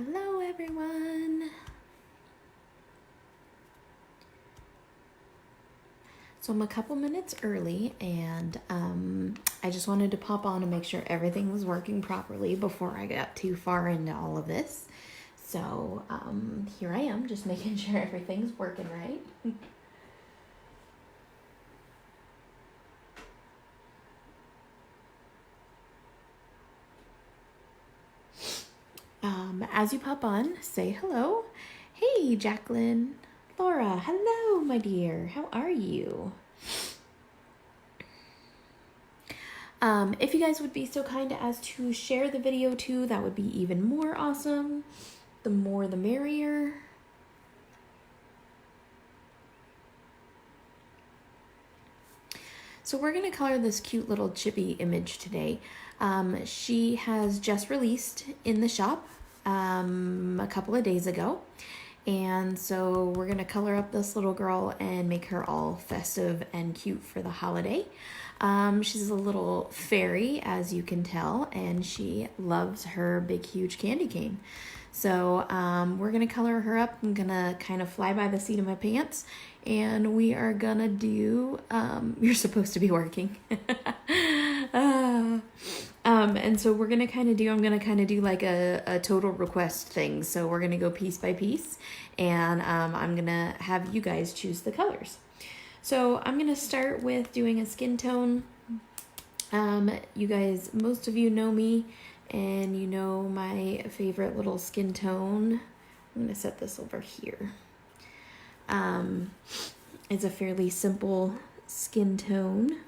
Hello everyone. So I'm a couple minutes early and I just wanted to pop on and make sure everything was working properly before I got too far into all of this. So here I am, just making sure everything's working right. As you pop on, say hello. Hey, Jacqueline. Laura, hello, my dear. How are you? If you guys would be so kind as to share the video too, that would be even more awesome. The more the merrier. So we're going to color this cute little Chibi image today. She has just released in the shop a couple of days ago. And so we're going to color up this little girl and make her all festive and cute for the holiday. She's a little fairy, as you can tell, and she loves her big, huge candy cane. So we're going to color her up. I'm going to kind of fly by the seat of my pants, and we are going to do, you're supposed to be working. And so we're going to kind of do, I'm going to kind of do like a total request thing. So we're going to go piece by piece, and I'm going to have you guys choose the colors. So I'm going to start with doing a skin tone. You guys, most of you know me, and you know my favorite little skin tone. I'm going to set this over here. It's a fairly simple skin tone.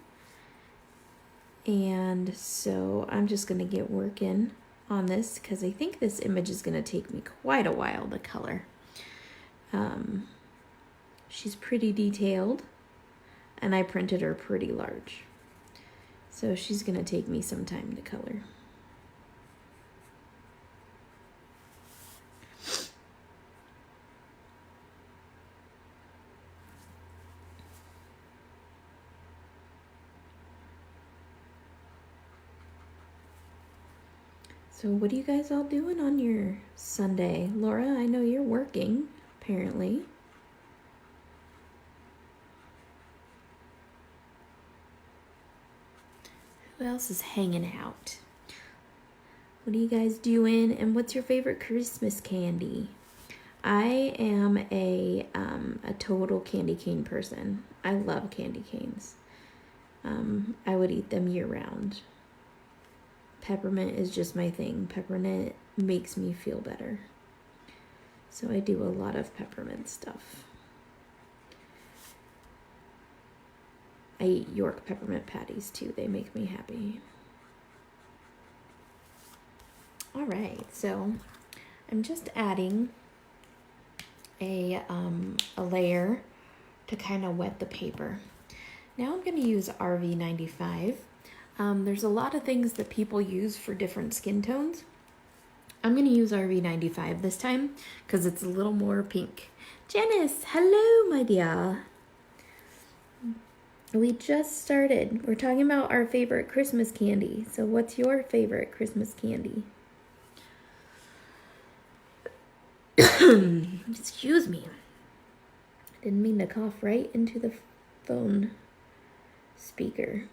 And so I'm just going to get working on this because I think this image is going to take me quite a while to color. She's pretty detailed, and I printed her pretty large. So she's going to take me some time to color. So what are you guys all doing on your Sunday? Laura, I know you're working, apparently. Who else is hanging out? What are you guys doing? And what's your favorite Christmas candy? I am a total candy cane person. I love candy canes. I would eat them year round. Peppermint is just my thing. Peppermint makes me feel better. So I do a lot of peppermint stuff. I eat York peppermint patties too. They make me happy. All right, so I'm just adding a layer to kind of wet the paper. Now I'm going to use RV95. There's a lot of things that people use for different skin tones. I'm going to use RV95 this time because it's a little more pink. Janice, hello, my dear. We just started. We're talking about our favorite Christmas candy. So what's your favorite Christmas candy? Excuse me. Didn't mean to cough right into the phone speaker.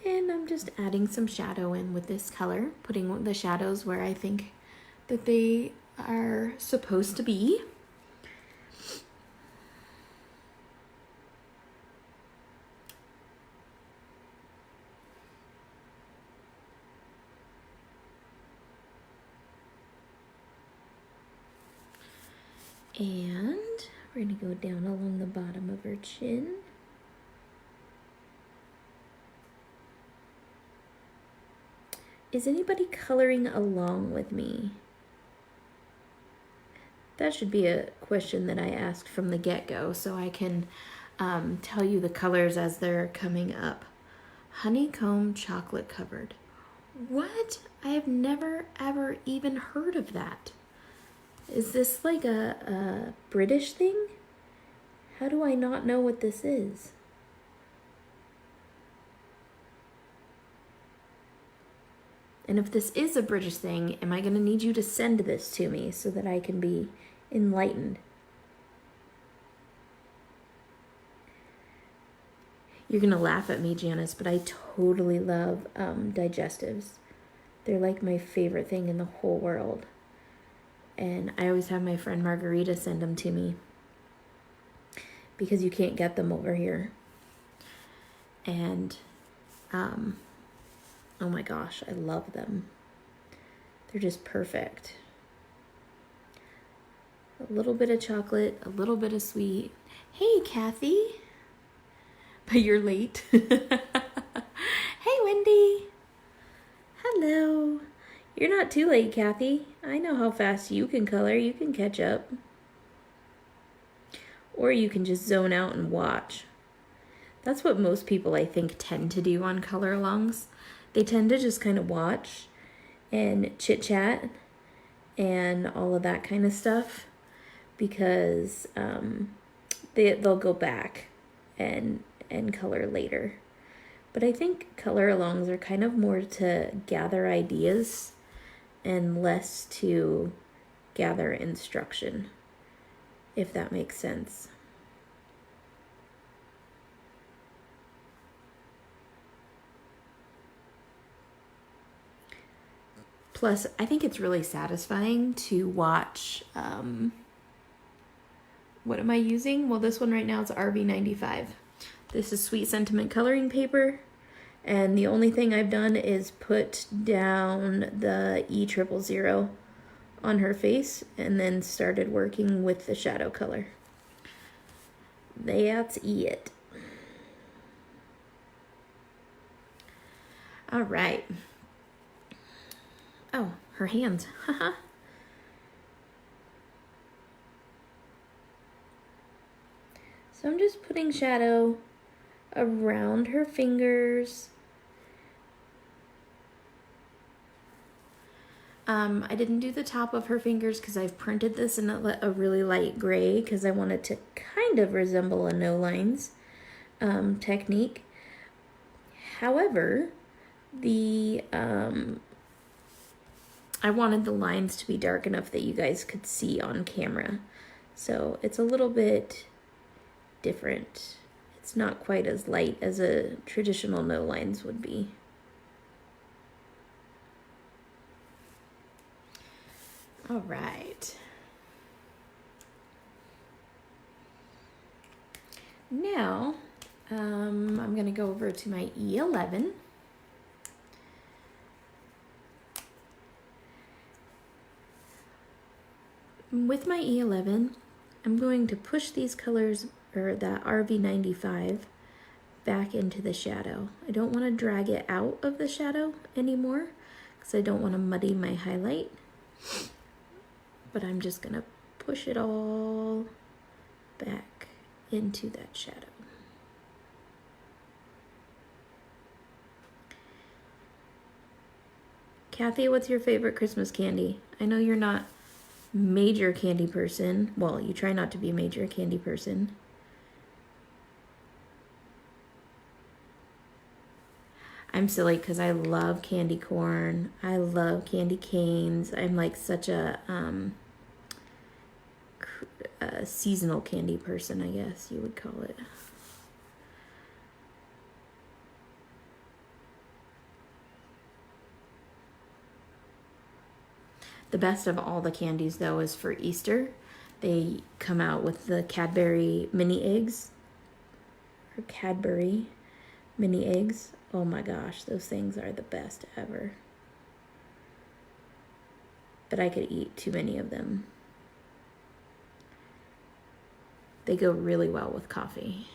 And I'm just adding some shadow in with this color, putting the shadows where I think that they are supposed to be. And we're going to go down along the bottom of her chin. Is anybody coloring along with me? That should be a question that I asked from the get-go so I can tell you the colors as they're coming up. Honeycomb chocolate covered. What? I have never ever even heard of that. Is this like a British thing? How do I not know what this is? And if this is a British thing, am I going to need you to send this to me so that I can be enlightened? You're going to laugh at me, Janice, but I totally love digestives. They're like my favorite thing in the whole world. And I always have my friend Margarita send them to me because you can't get them over here. And, oh my gosh, I love them. They're just perfect. A little bit of chocolate, a little bit of sweet. Hey, Kathy. But you're late. Hey, Wendy. Hello. You're not too late, Kathy. I know how fast you can color. You can catch up. Or you can just zone out and watch. That's what most people, I think, tend to do on color-alongs. They tend to just kind of watch and chit-chat and all of that kind of stuff because they'll go back and color later. But I think color-alongs are kind of more to gather ideas and less to gather instruction, if that makes sense. Plus, I think it's really satisfying to watch, what am I using? Well, this one right now is RV95. This is Sweet Sentiment coloring paper. And the only thing I've done is put down the E000 on her face and then started working with the shadow color. That's it. All right. Oh, her hands. Haha. So I'm just putting shadow around her fingers. I didn't do the top of her fingers because I've printed this in a really light gray because I want it to kind of resemble a no lines technique. However, I wanted the lines to be dark enough that you guys could see on camera. So it's a little bit different. It's not quite as light as a traditional no lines would be. All right. Now, I'm going to go over to my E11. With my E11, I'm going to push these colors, or that RV95, back into the shadow. I don't want to drag it out of the shadow anymore because I don't want to muddy my highlight. But I'm just going to push it all back into that shadow. Kathy, what's your favorite Christmas candy? I know you're not major candy person. Well, you try not to be a major candy person. I'm silly because I love candy corn. I love candy canes. I'm like such a seasonal candy person, I guess you would call it. The best of all the candies, though, is for Easter. They come out with the Cadbury mini eggs. Or Cadbury mini eggs. Oh my gosh, those things are the best ever. But I could eat too many of them. They go really well with coffee.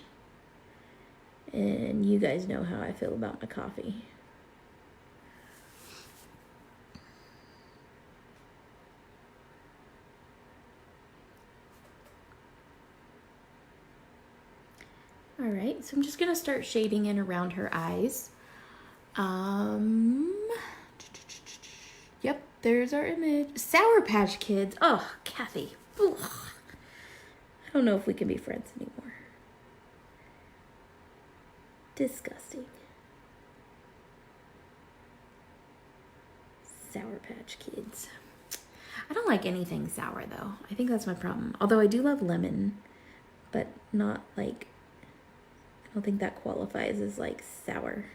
And you guys know how I feel about my coffee. All right, so I'm just gonna start shading in around her eyes. Yep, there's our image. Sour Patch Kids. Oh, Kathy. Ugh. I don't know if we can be friends anymore. Disgusting. Sour Patch Kids. I don't like anything sour though. I think that's my problem. Although I do love lemon, but not like, I don't think that qualifies as like sour.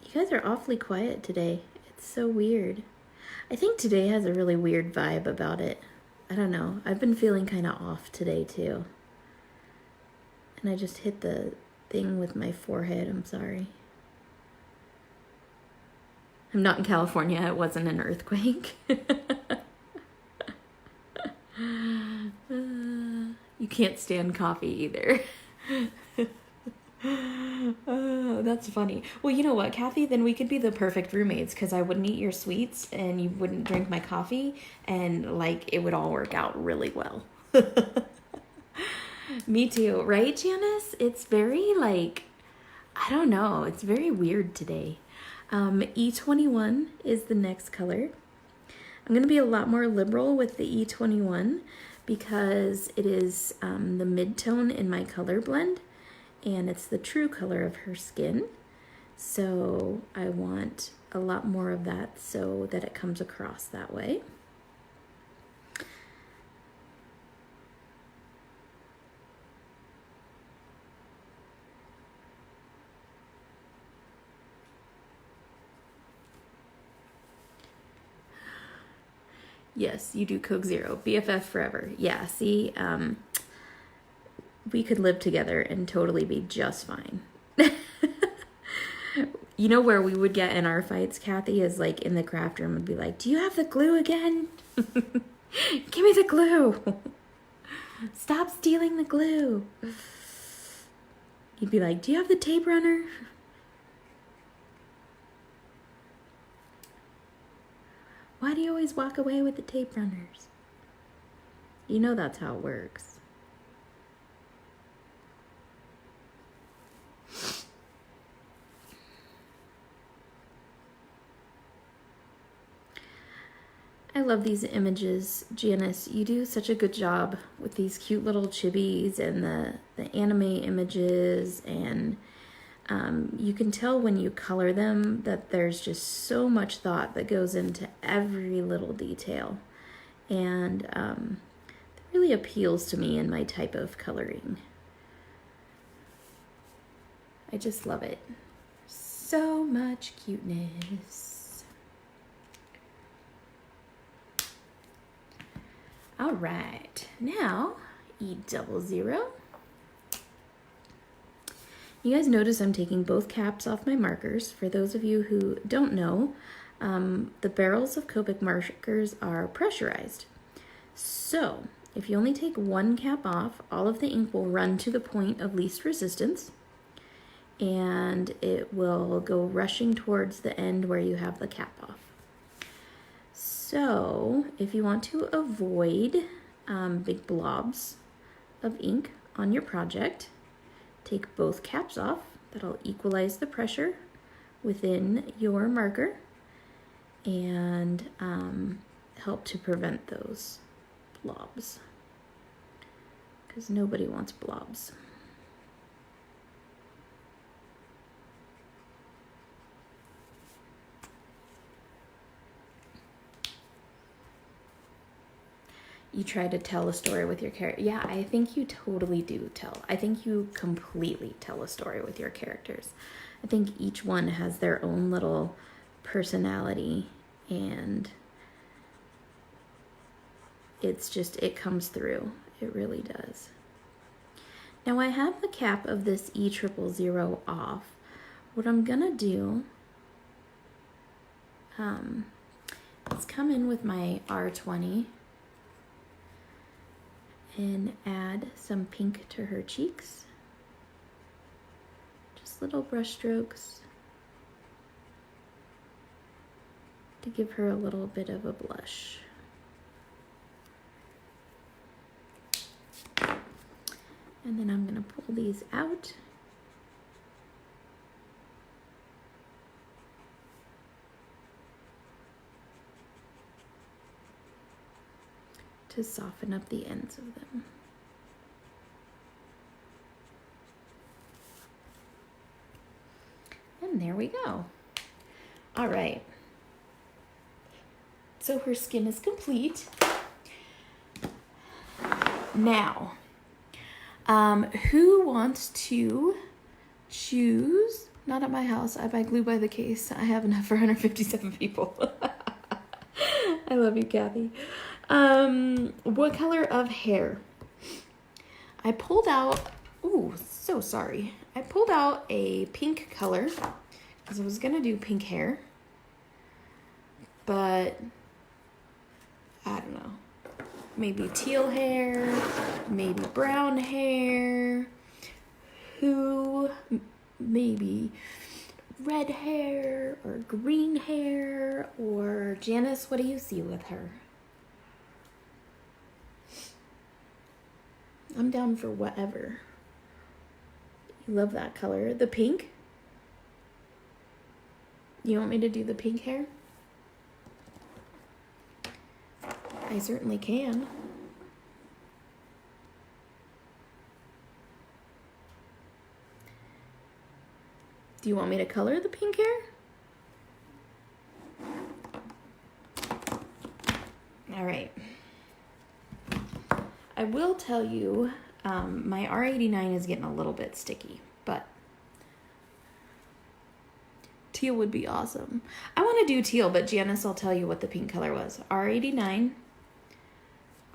You guys are awfully quiet today. It's so weird. I think today has a really weird vibe about it. I don't know. I've been feeling kind of off today too. And I just hit the thing with my forehead. I'm sorry. I'm not in California. It wasn't an earthquake. You can't stand coffee either. Oh, that's funny. Well, you know what, Kathy? Then we could be the perfect roommates because I wouldn't eat your sweets and you wouldn't drink my coffee and like it would all work out really well. Me too, right, Janice? It's very like, I don't know. It's very weird today. E21 is the next color. I'm going to be a lot more liberal with the E21 because it is the mid-tone in my color blend. And it's the true color of her skin. So I want a lot more of that so that it comes across that way. Yes, you do Coke Zero. BFF forever. Yeah, see, we could live together and totally be just fine. You know where we would get in our fights, Kathy, is like in the craft room and be like, do you have the glue again? Give me the glue. Stop stealing the glue. You'd be like, do you have the tape runner? Why do you always walk away with the tape runners? You know that's how it works. I love these images, Janice. You do such a good job with these cute little chibis and the anime images, and you can tell when you color them that there's just so much thought that goes into every little detail, and it really appeals to me in my type of coloring. I just love it. So much cuteness. All right, now E00. You guys notice I'm taking both caps off my markers. For those of you who don't know, the barrels of Copic markers are pressurized. So if you only take one cap off, all of the ink will run to the point of least resistance, and it will go rushing towards the end where you have the cap off. So if you want to avoid big blobs of ink on your project, take both caps off. That'll equalize the pressure within your marker and help to prevent those blobs, because nobody wants blobs. You try to tell a story with your character. Yeah, I think you totally do tell. I think you completely tell a story with your characters. I think each one has their own little personality, and it's just, it comes through. It really does. Now I have the cap of this E000 off. What I'm gonna do is come in with my R20 and add some pink to her cheeks. Just little brush strokes to give her a little bit of a blush. And then I'm gonna pull these out. to soften up the ends of them. And there we go. All right. So her skin is complete. Now, who wants to choose? Not at my house. I buy glue by the case. I have enough for 157 people. I love you, Kathy. What color of hair? I pulled out, ooh, so sorry. I pulled out a pink color because I was going to do pink hair. But I don't know. Maybe teal hair, maybe brown hair. Maybe red hair or green hair, or Janice, what do you see with her? I'm down for whatever. You love that color. The pink? You want me to do the pink hair? I certainly can. Do you want me to color the pink hair? All right. I will tell you, my R89 is getting a little bit sticky, but teal would be awesome. I want to do teal, but Janice, I'll tell you what the pink color was. R89,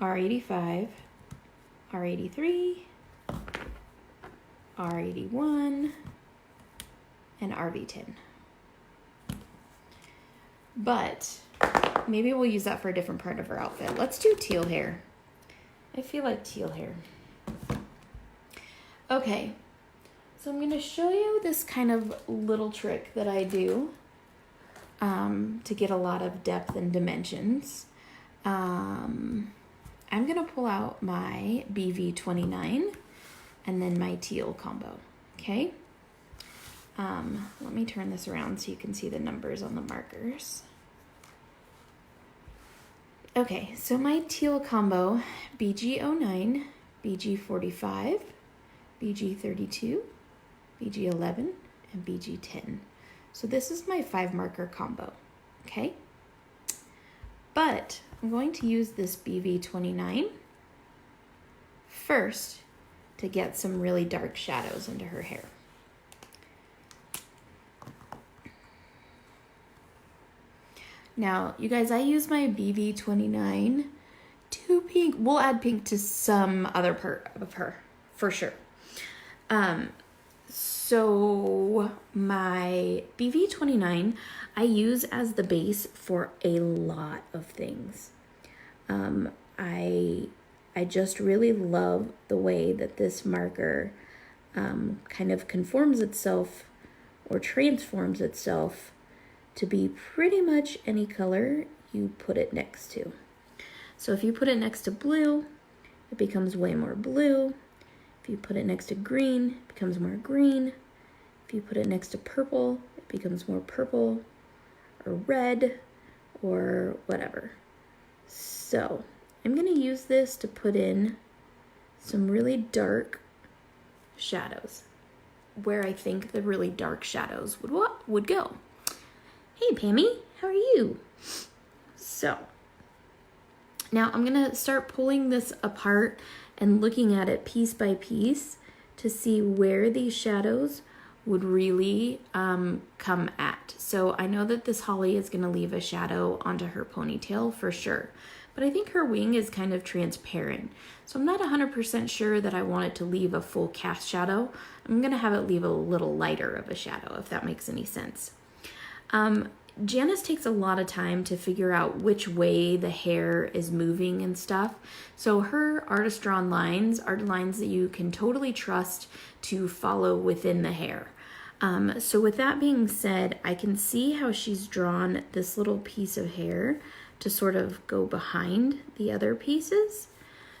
R85, R83, R81, and RV10. But maybe we'll use that for a different part of her outfit. Let's do teal hair. I feel like teal hair. Okay, so I'm going to show you this kind of little trick that I do to get a lot of depth and dimensions. I'm going to pull out my BV29 and then my teal combo, okay? Let me turn this around so you can see the numbers on the markers. Okay, so my teal combo, BG09, BG45, BG32, BG11, and BG10. So this is my 5 marker combo, okay? But I'm going to use this BV29 first to get some really dark shadows into her hair. Now, you guys, I use my BV29 to pink. We'll add pink to some other part of her, for sure. So my BV29, I use as the base for a lot of things. I just really love the way that this marker kind of conforms itself or transforms itself to be pretty much any color you put it next to. So if you put it next to blue, it becomes way more blue. If you put it next to green, it becomes more green. If you put it next to purple, it becomes more purple or red or whatever. So I'm going to use this to put in some really dark shadows where I think the really dark shadows would go. Hey, Pammy, how are you? So now I'm going to start pulling this apart and looking at it piece by piece to see where these shadows would really come at. So I know that this holly is going to leave a shadow onto her ponytail for sure, but I think her wing is kind of transparent. So I'm not 100% sure that I want it to leave a full cast shadow. I'm going to have it leave a little lighter of a shadow, if that makes any sense. Janice takes a lot of time to figure out which way the hair is moving and stuff. So her artist drawn lines are lines that you can totally trust to follow within the hair. So with that being said, I can see how she's drawn this little piece of hair to sort of go behind the other pieces.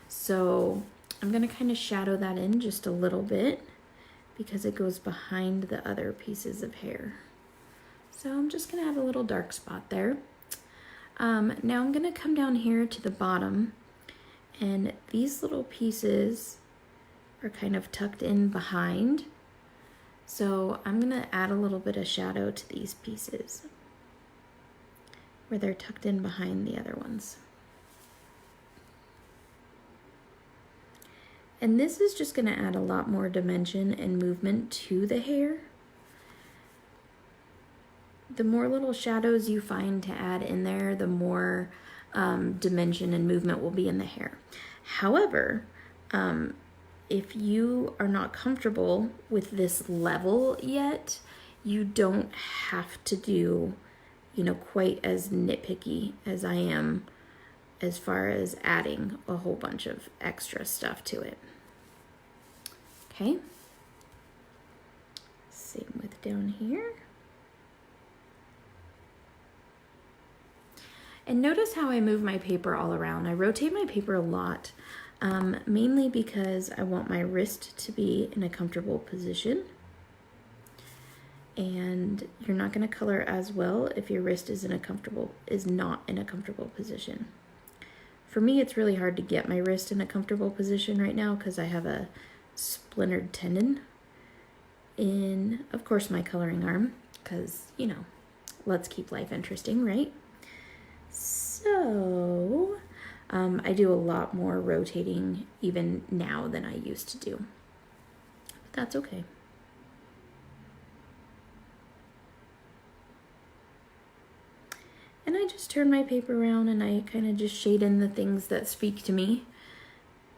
So I'm going to kind of shadow that in just a little bit because it goes behind the other pieces of hair. So I'm just going to add a little dark spot there. Now I'm going to come down here to the bottom And these little pieces are kind of tucked in behind. So I'm gonna add a little bit of shadow to these pieces where they're tucked in behind the other ones. And this is just gonna add a lot more dimension and movement to the hair. The more little shadows you find to add in there, the more dimension and movement will be in the hair. However, if you are not comfortable with this level yet, you don't have to do, you know, quite as nitpicky as I am as far as adding a whole bunch of extra stuff to it. Okay. Same with down here. And notice how I move my paper all around. I rotate my paper a lot, mainly because I want my wrist to be in a comfortable position. And you're not gonna color as well if your wrist is not in a comfortable position. For me, it's really hard to get my wrist in a comfortable position right now because I have a splintered tendon in, of course, my coloring arm, because, you know, let's keep life interesting, right? So I do a lot more rotating even now than I used to do. But that's okay. And I just turn my paper around and I kind of just shade in the things that speak to me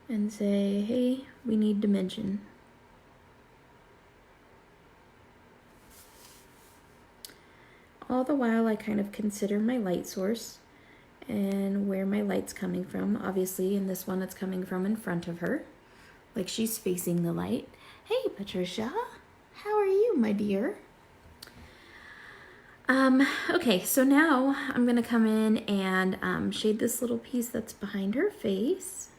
and say, hey, we need dimension. All the while I kind of consider my light source and where my light's coming from. Obviously, in this one, it's coming from in front of her, like she's facing the light. Hey, Patricia, how are you, my dear? Okay, so now I'm gonna come in and shade this little piece that's behind her face.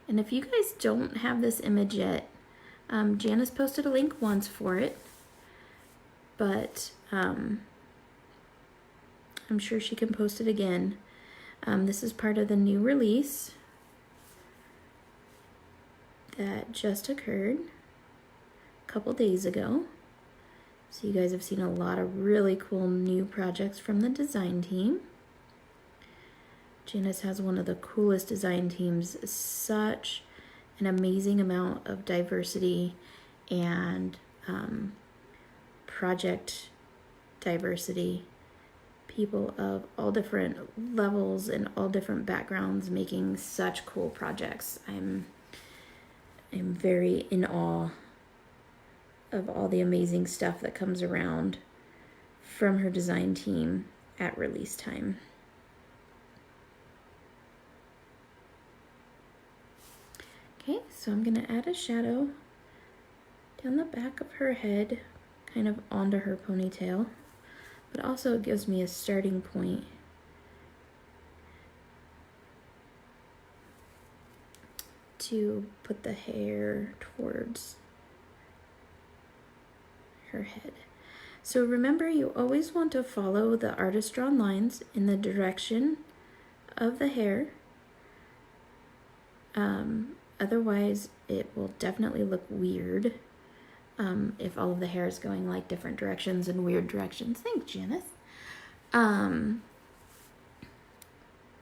And if you guys don't have this image yet, Janice posted a link once for it, but I'm sure she can post it again. This is part of the new release that just occurred a couple days ago. So you guys have seen a lot of really cool new projects from the design team. Janice has one of the coolest design teams, such an amazing amount of diversity and project diversity. People of all different levels and all different backgrounds making such cool projects. I'm very in awe of all the amazing stuff that comes around from her design team at release time. Okay, so I'm gonna add a shadow down the back of her head, kind of onto her ponytail, but also it gives me a starting point to put the hair towards her head. So remember, you always want to follow the artist drawn lines in the direction of the hair. Otherwise, it will definitely look weird if all of the hair is going like different directions and weird directions. Thanks, Janice.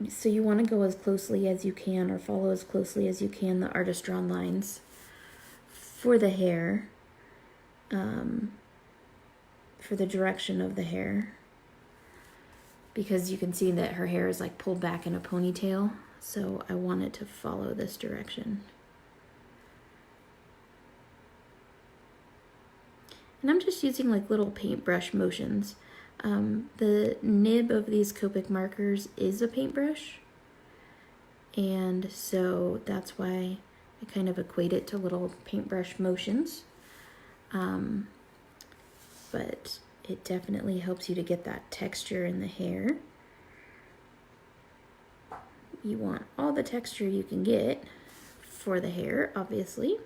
So you want to go as closely as you can, or follow as closely as you can, the artist drawn lines for the hair, for the direction of the hair, because you can see that her hair is like pulled back in a ponytail. So I want it to follow this direction. And I'm just using like little paintbrush motions. The nib of these Copic markers is a paintbrush. And so that's why I kind of equate it to little paintbrush motions. But it definitely helps you to get that texture in the hair. You want all the texture you can get for the hair, obviously.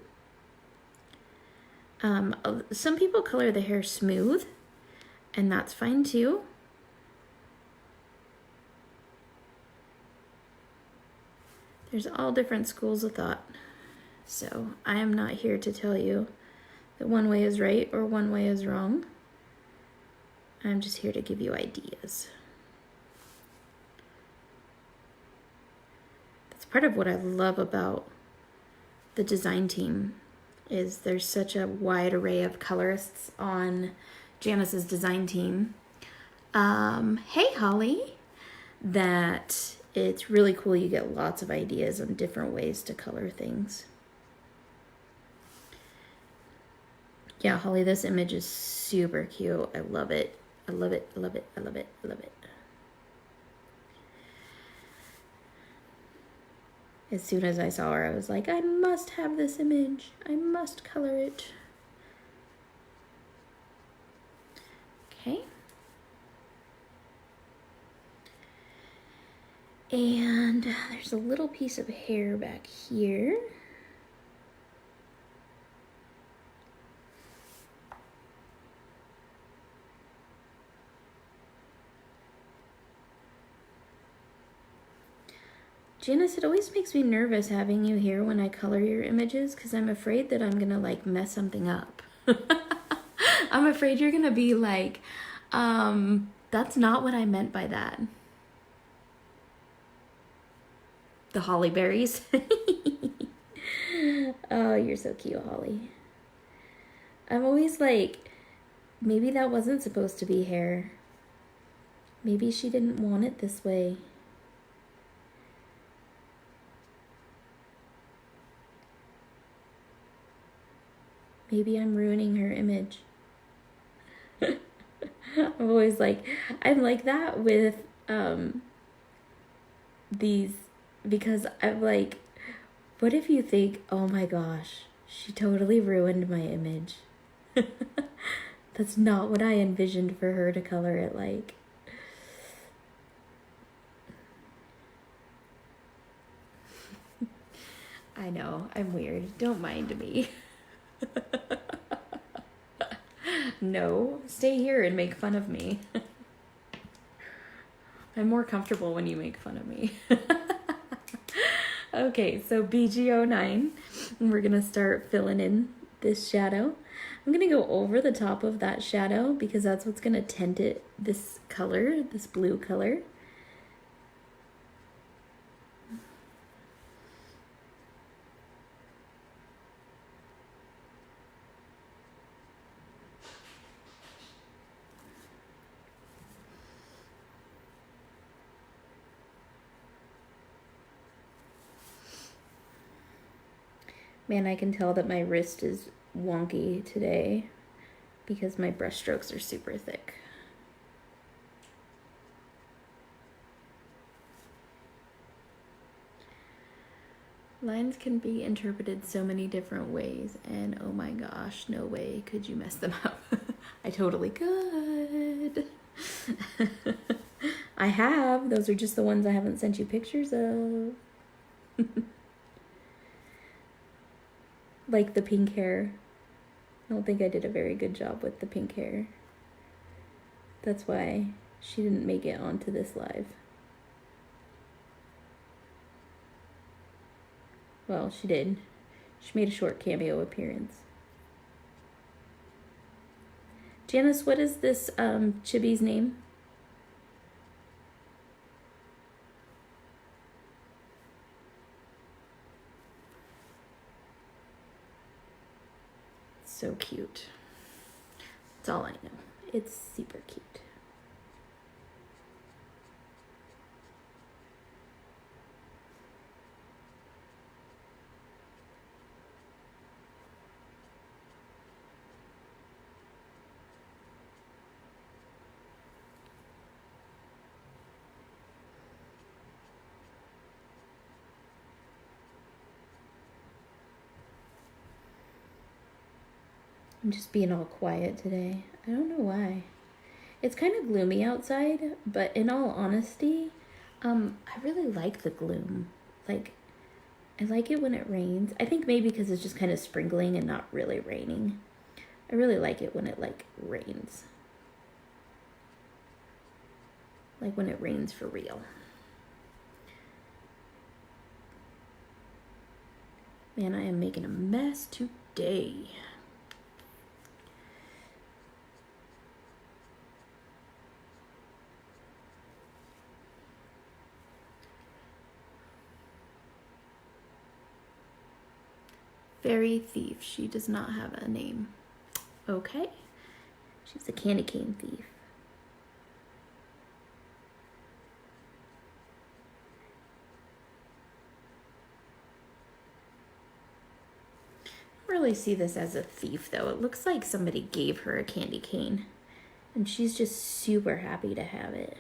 Some people color the hair smooth, and that's fine too. There's all different schools of thought. So I am not here to tell you that one way is right or one way is wrong. I'm just here to give you ideas. That's part of what I love about the design team is there's such a wide array of colorists on Janice's design team. Hey, Holly, that it's really cool. You get lots of ideas on different ways to color things. Yeah, Holly, this image is super cute. I love it. I love it. I love it. I love it. I love it. As soon as I saw her, I was like, I must have this image. I must color it. Okay. And there's a little piece of hair back here. Janice, it always makes me nervous having you here when I color your images because I'm afraid that I'm gonna like mess something up. I'm afraid you're gonna be like, that's not what I meant by that. The holly berries. Oh, you're so cute, Holly. I'm always like, maybe that wasn't supposed to be hair. Maybe she didn't want it this way. Maybe I'm ruining her image. I'm always like, I'm like that with these, because I'm like, what if you think, oh my gosh, she totally ruined my image. That's not what I envisioned for her to color it like. I know, I'm weird. Don't mind me. No, stay here and make fun of me. I'm more comfortable when you make fun of me. Okay, so BG09, and we're gonna start filling in this shadow. I'm gonna go over the top of that shadow because that's what's gonna tint it this color, this blue color. Man, I can tell that my wrist is wonky today because my brush strokes are super thick. Lines can be interpreted so many different ways, and oh my gosh, no way could you mess them up. I totally could. I have. Those are just the ones I haven't sent you pictures of. Like the pink hair. I don't think I did a very good job with the pink hair. That's why she didn't make it onto this live. Well, she did. She made a short cameo appearance. Janice, what is this Chibi's name? So cute. That's all I know. It's super cute. I'm just being all quiet today. I don't know why. It's kind of gloomy outside, but in all honesty, I really like the gloom. Like, I like it when it rains. I think maybe because it's just kind of sprinkling and not really raining. I really like it when it, like, rains. Like when it rains for real. Man, I am making a mess today. Fairy thief. She does not have a name. Okay. She's a candy cane thief. I don't really see this as a thief, though. It looks like somebody gave her a candy cane, and she's just super happy to have it.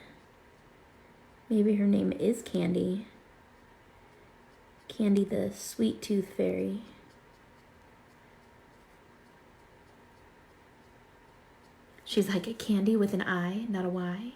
Maybe her name is Candy. Candy the sweet tooth fairy. She's like a candy with an I, not a Y.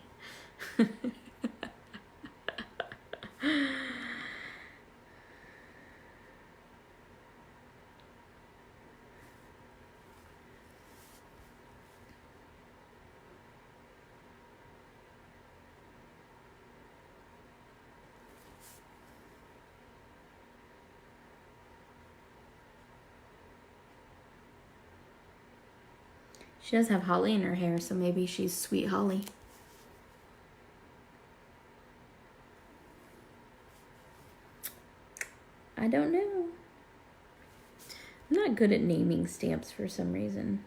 She does have holly in her hair, so maybe she's Sweet Holly. I don't know. I'm not good at naming stamps for some reason.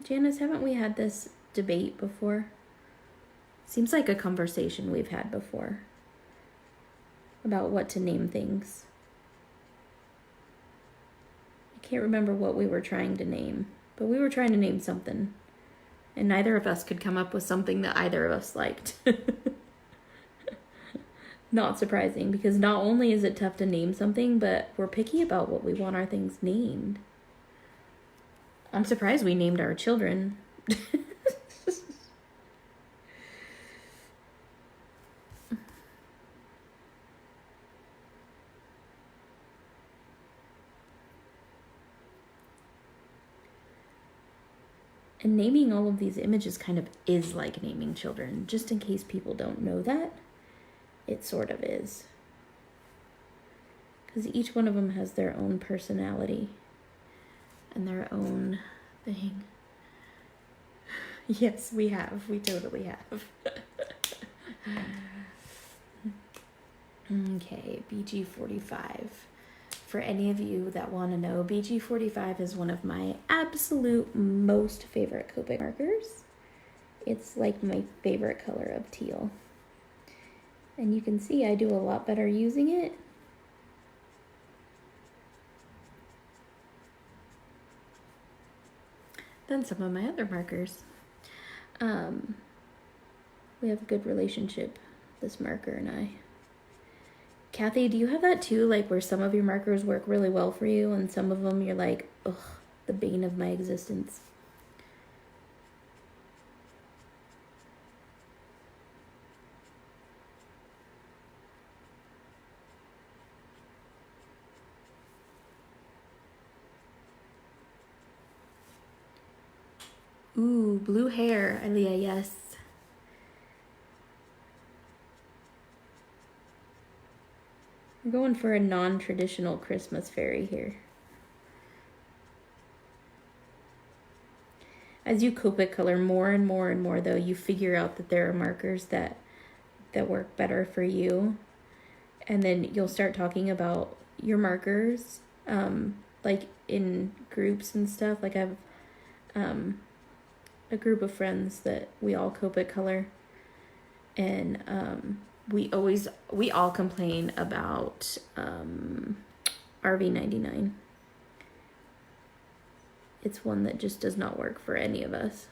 Janice, haven't we had this debate before? Seems like a conversation we've had before about what to name things. I can't remember what we were trying to name, but we were trying to name something, and neither of us could come up with something that either of us liked. Not surprising, because not only is it tough to name something, but we're picky about what we want our things named. I'm surprised we named our children. And naming all of these images kind of is like naming children. Just in case people don't know that, it sort of is. Because each one of them has their own personality and their own thing. Yes, we have. We totally have. Okay, BG45. For any of you that want to know, BG45 is one of my absolute most favorite Copic markers. It's like my favorite color of teal. And you can see I do a lot better using it. Than some of my other markers. We have a good relationship, this marker and I. Kathy, do you have that too? Like where some of your markers work really well for you and some of them you're like, ugh, the bane of my existence. Ooh, blue hair, Aliyah, yes. We're going for a non-traditional Christmas fairy here. As you Copic color more and more and more, though, you figure out that there are markers that work better for you. And then you'll start talking about your markers, like in groups and stuff. Like I have a group of friends that we all Copic color. And we all complain about RV99. It's one that just does not work for any of us.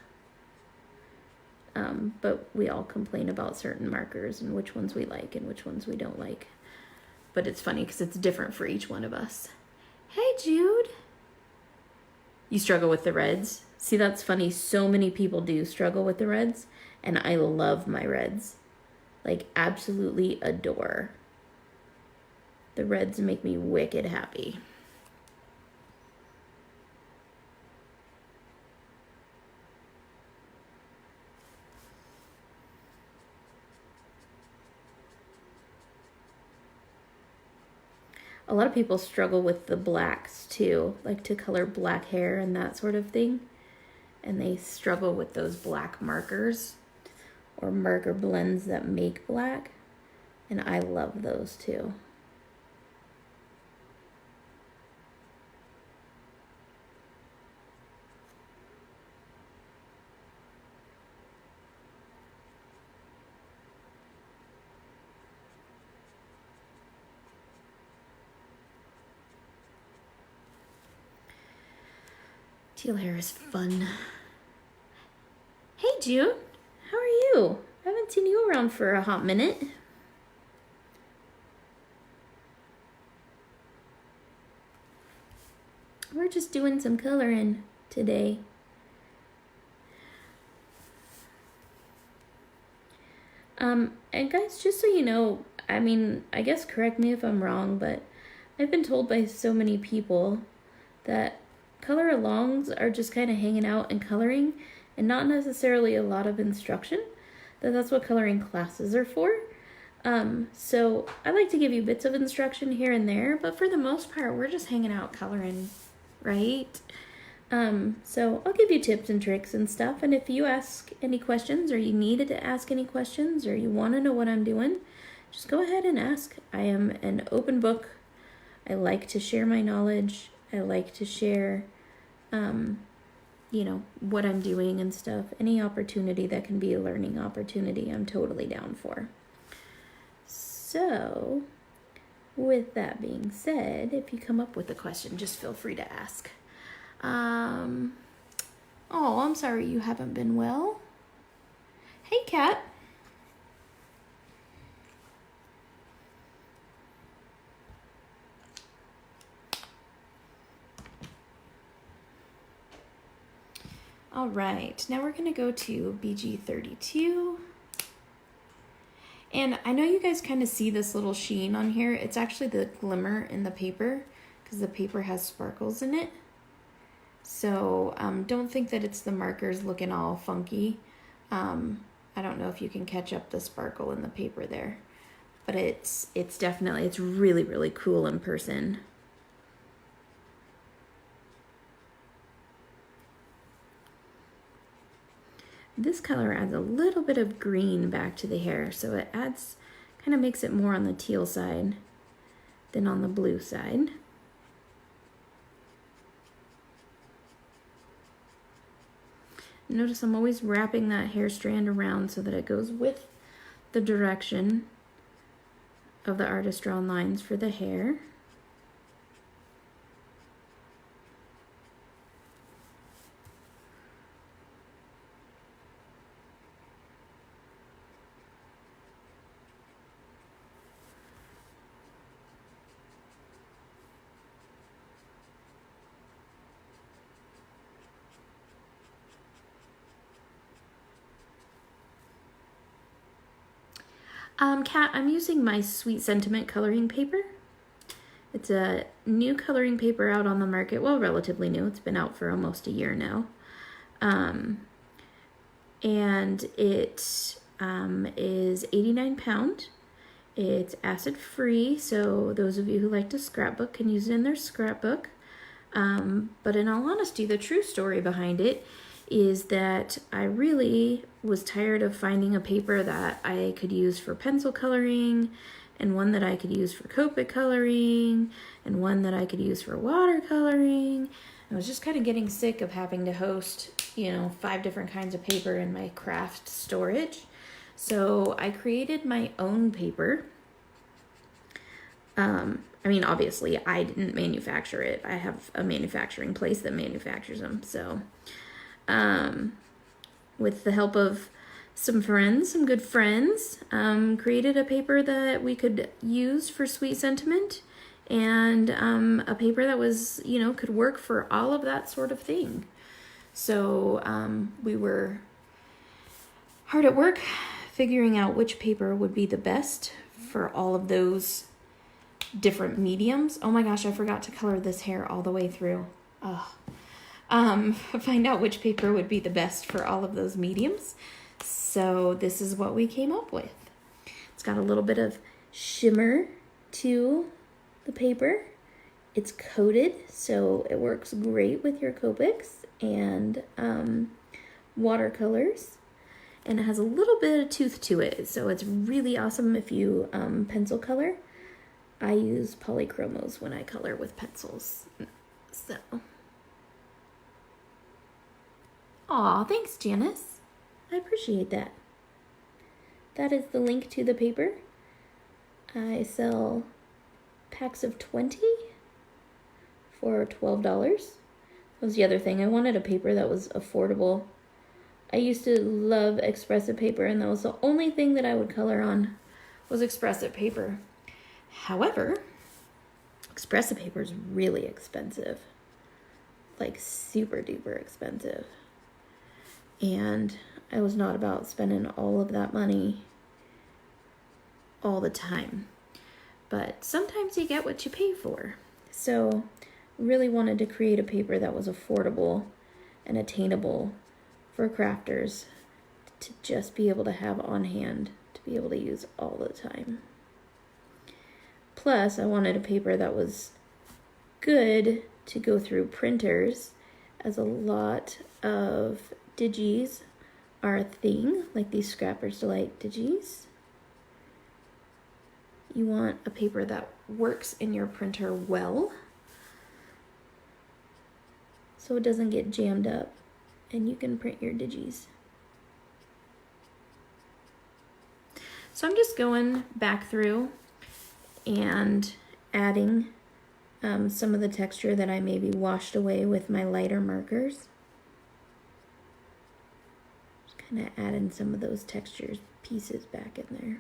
But we all complain about certain markers and which ones we like and which ones we don't like. But it's funny because it's different for each one of us. Hey, Jude. You struggle with the reds? See, that's funny. So many people do struggle with the reds, and I love my reds. Like, absolutely adore. The reds make me wicked happy. A lot of people struggle with the blacks too, like to color black hair and that sort of thing. And they struggle with those black markers or marker blends that make black. And I love those too. Teal hair is fun. Hey June, how are you? I haven't seen you around for a hot minute. We're just doing some coloring today. And guys, just so you know, I mean, I guess correct me if I'm wrong, but I've been told by so many people that color alongs are just kind of hanging out and coloring and not necessarily a lot of instruction, that's what coloring classes are for. So I like to give you bits of instruction here and there, but for the most part, we're just hanging out coloring, right? So I'll give you tips and tricks and stuff, and if you ask any questions or you needed to ask any questions or you want to know what I'm doing, just go ahead and ask. I am an open book. I like to share my knowledge. I like to share, you know, what I'm doing and stuff. Any opportunity that can be a learning opportunity, I'm totally down for. So, with that being said, if you come up with a question, just feel free to ask. Oh, I'm sorry you haven't been well. Hey, Kat. All right, now we're going to go to BG32. And I know you guys kind of see this little sheen on here. It's actually the glimmer in the paper because the paper has sparkles in it. So don't think that it's the markers looking all funky. I don't know if you can catch up the sparkle in the paper there, but it's definitely, it's really, really cool in person. This color adds a little bit of green back to the hair, so it adds, kind of makes it more on the teal side than on the blue side. Notice I'm always wrapping that hair strand around so that it goes with the direction of the artist drawn lines for the hair. Kat, I'm using my Sweet Sentiment coloring paper. It's a new coloring paper out on the market. Well, relatively new. It's been out for almost a year now. And it is 89 pound. It's acid free, so those of you who like to scrapbook can use it in their scrapbook. But in all honesty, the true story behind it is that I really was tired of finding a paper that I could use for pencil coloring, and one that I could use for Copic coloring, and one that I could use for watercoloring. I was just kind of getting sick of having to host, 5 different kinds of paper in my craft storage. So I created my own paper. Obviously I didn't manufacture it. I have a manufacturing place that manufactures them. So, with the help of some good friends, created a paper that we could use for Sweet Sentiment, and a paper that was, could work for all of that sort of thing. So we were hard at work figuring out which paper would be the best for all of those different mediums. Oh my gosh, I forgot to color this hair all the way through. Find out which paper would be the best for all of those mediums. So this is what we came up with. It's got a little bit of shimmer to the paper. It's coated, so it works great with your Copics and watercolors. And it has a little bit of tooth to it, so it's really awesome if you pencil color. I use polychromos when I color with pencils. So, aw, thanks, Janice. I appreciate that. That is the link to the paper. I sell packs of 20 for $12. That was the other thing. I wanted a paper that was affordable. I used to love expressive paper, and that was the only thing that I would color on was expressive paper. However, expressive paper is really expensive, like super duper expensive. And I was not about spending all of that money all the time. But sometimes you get what you pay for. So really wanted to create a paper that was affordable and attainable for crafters to just be able to have on hand, to be able to use all the time. Plus, I wanted a paper that was good to go through printers, as a lot of digis are a thing, like these Scrapper's Delight digis. You want a paper that works in your printer well, so it doesn't get jammed up and you can print your digis. So I'm just going back through and adding some of the texture that I maybe washed away with my lighter markers. Just kind of adding some of those textures pieces back in there.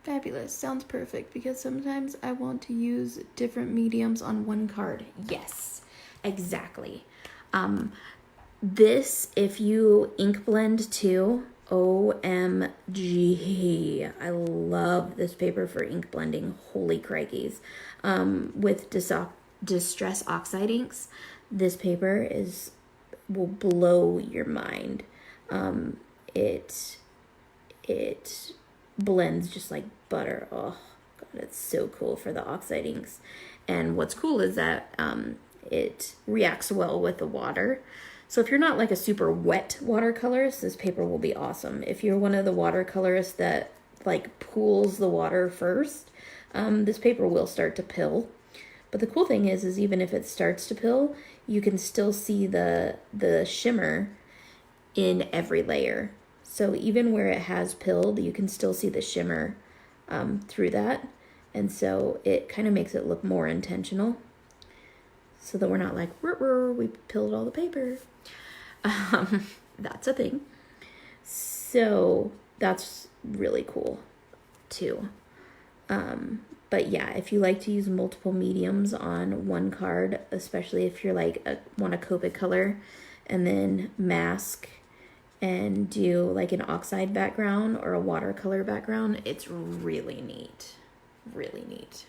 Fabulous. Sounds perfect, because sometimes I want to use different mediums on one card. Yes, exactly. This, if you ink blend too, OMG. I love this paper for ink blending. Holy crikeys. With Distress Oxide inks, this paper will blow your mind. It blends just like butter. Oh god, it's so cool for the oxide inks. And what's cool is that it reacts well with the water. So if you're not like a super wet watercolorist, this paper will be awesome. If you're one of the watercolorists that like pools the water first, this paper will start to pill. But the cool thing is even if it starts to pill, you can still see the shimmer in every layer. So even where it has pilled, you can still see the shimmer through that. And so it kind of makes it look more intentional, so that we're not like, we pilled all the paper. That's a thing. So that's really cool too. But yeah, if you like to use multiple mediums on one card, especially if you're like want a Copic color and then mask and do like an oxide background or a watercolor background, it's really neat. Really neat.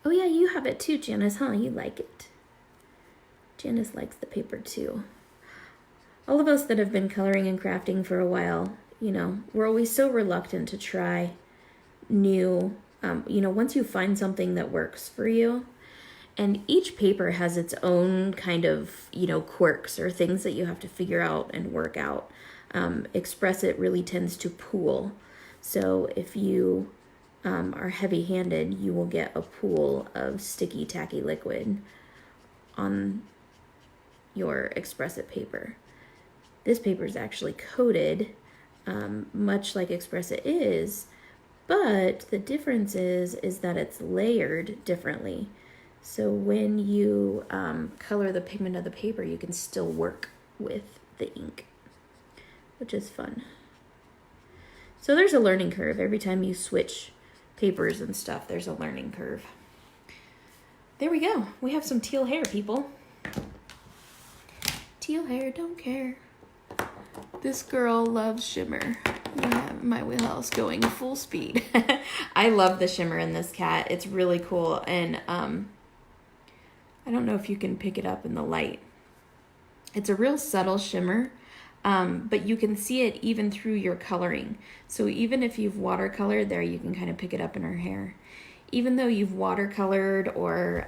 Oh yeah, you have it too, Janice, huh? You like it. Janice likes the paper too. All of us that have been coloring and crafting for a while, we're always so reluctant to try new, once you find something that works for you. And each paper has its own kind of, quirks or things that you have to figure out and work out. Express It really tends to pool. So if you are heavy-handed, you will get a pool of sticky, tacky liquid on your Express It paper. This paper is actually coated, much like Express It is, but the difference is that it's layered differently. So when you color the pigment of the paper, you can still work with the ink, which is fun. So there's a learning curve. Every time you switch papers and stuff, there's a learning curve. there we go. We have some teal hair, people. Teal hair, don't care. This girl loves shimmer. I have my wheelhouse going full speed. I love the shimmer in this cat. It's really cool. And I don't know if you can pick it up in the light. It's a real subtle shimmer, but you can see it even through your coloring. So even if you've watercolored there, you can kind of pick it up in her hair. Even though you've watercolored or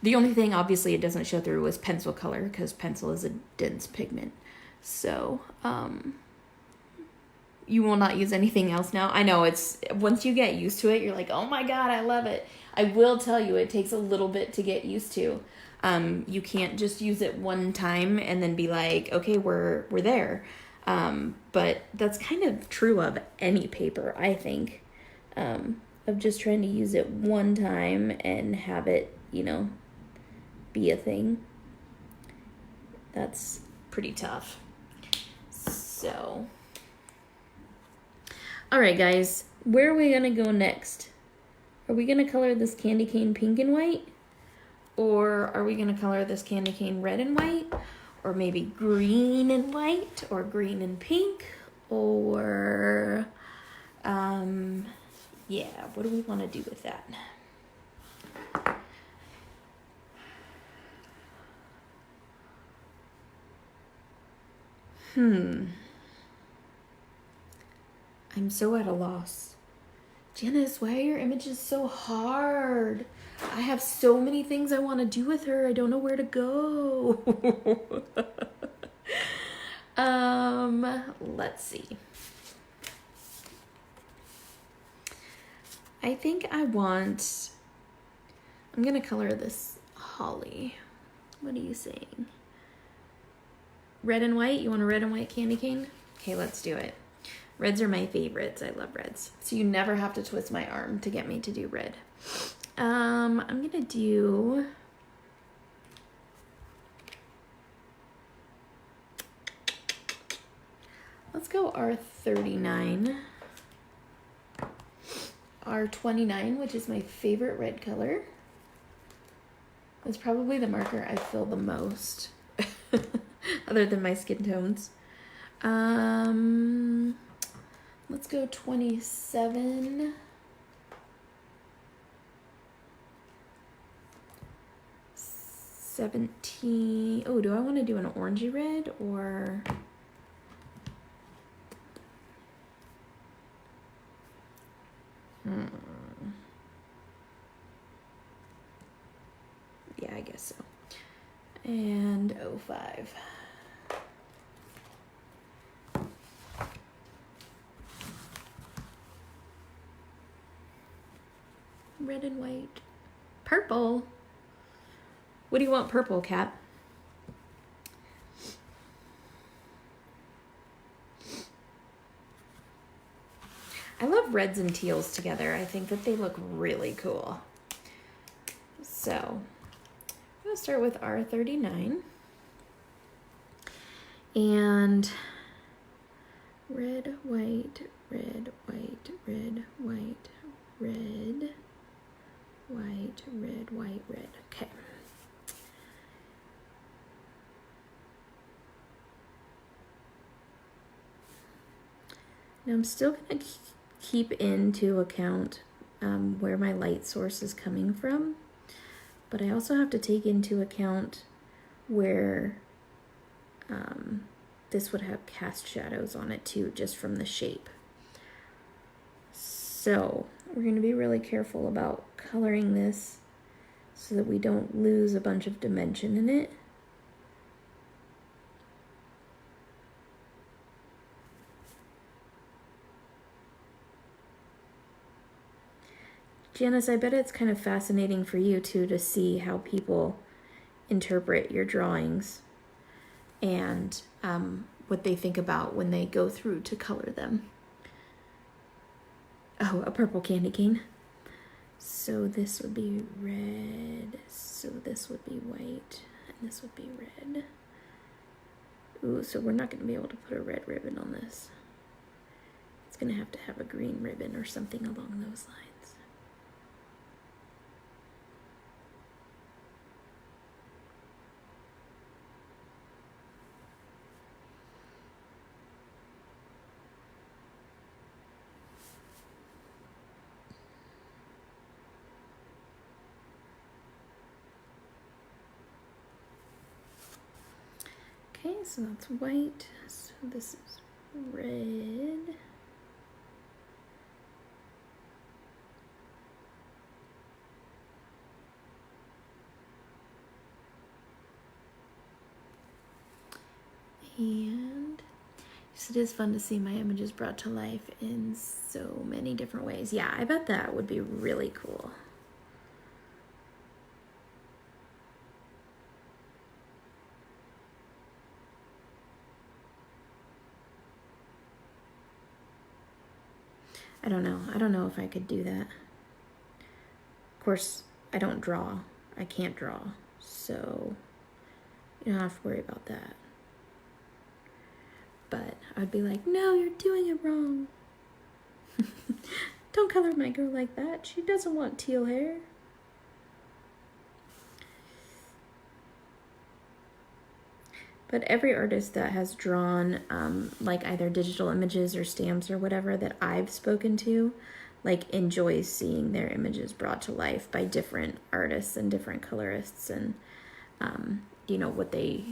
the only thing obviously it doesn't show through is pencil color because pencil is a dense pigment. So you will not use anything else now. I know it's once you get used to it, you're like, oh my God, I love it. I will tell you, it takes a little bit to get used to. You can't just use it one time and then be like, okay, we're there. But that's kind of true of any paper, I think, of just trying to use it one time and have it, be a thing. That's pretty tough. So, all right, guys, where are we going to go next? Are we going to color this candy cane pink and white? Or are we going to color this candy cane red and white? Or maybe green and white? Or green and pink? Or, yeah, what do we want to do with that? I'm so at a loss. Janice, why are your images so hard? I have so many things I want to do with her. I don't know where to go. Let's see. I think I'm going to color this holly. What are you saying? Red and white? You want a red and white candy cane? Okay, let's do it. Reds are my favorites. I love reds. So you never have to twist my arm to get me to do red. I'm going to do... Let's go R39. R29, which is my favorite red color. It's probably the marker I feel the most. Other than my skin tones. Let's go 27. Oh, do I want to do an orangey red or... Yeah, I guess so. And 05. Red and white. Purple. What do you want purple, Kat? I love reds and teals together. I think that they look really cool. So, I'm going to start with R39. And red, white, red, white, red, white, red, white, red, white, red. Okay. Now I'm still going to keep into account where my light source is coming from, but I also have to take into account where this would have cast shadows on it too, just from the shape. So we're going to be really careful about coloring this so that we don't lose a bunch of dimension in it. Janice, I bet it's kind of fascinating for you too to see how people interpret your drawings and what they think about when they go through to color them. Oh, a purple candy cane. So this would be red, so this would be white, and this would be red. Ooh, so we're not going to be able to put a red ribbon on this. It's going to have a green ribbon or something along those lines. Okay, so that's white. So this is red. And yes, it is fun to see my images brought to life in so many different ways. Yeah, I bet that would be really cool. I don't know. I don't know if I could do that. Of course, I don't draw. I can't draw. So you don't have to worry about that. But I'd be like, no, you're doing it wrong. Don't color my girl like that. She doesn't want teal hair. But every artist that has drawn like either digital images or stamps or whatever that I've spoken to, like enjoys seeing their images brought to life by different artists and different colorists, and you know, what they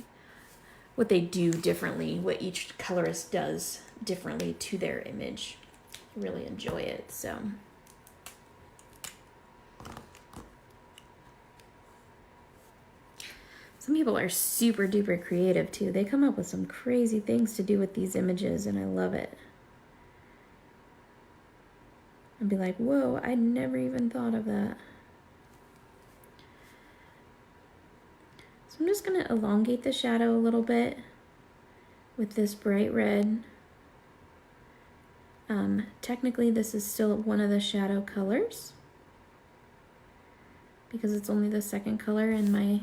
do differently, what each colorist does differently to their image. I really enjoy it. So some people are super duper creative too. They come up with some crazy things to do with these images, and I love it. I'd be like, whoa, I never even thought of that. So I'm just gonna elongate the shadow a little bit with this bright red. Technically this is still one of the shadow colors because it's only the second color in my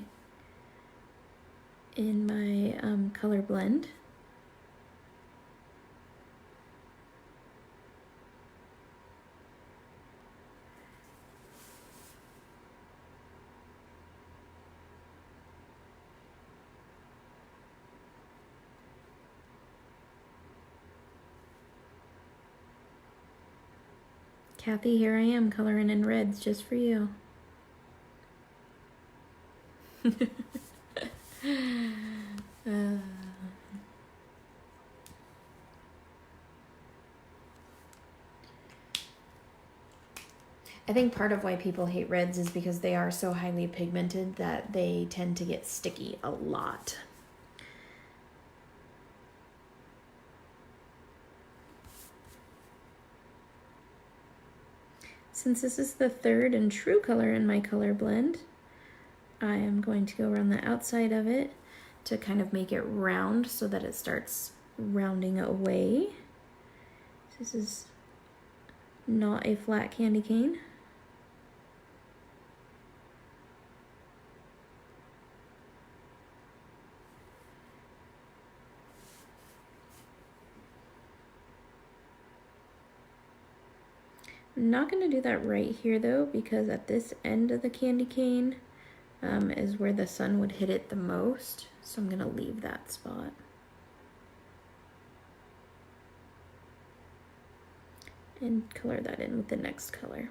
color blend. Kathy, here I am coloring in reds just for you. I think part of why people hate reds is because they are so highly pigmented that they tend to get sticky a lot. Since this is the third and true color in my color blend, I am going to go around the outside of it to kind of make it round so that it starts rounding away. This is not a flat candy cane. I'm not going to do that right here though, because at this end of the candy cane is where the sun would hit it the most. So I'm going to leave that spot. And color that in with the next color.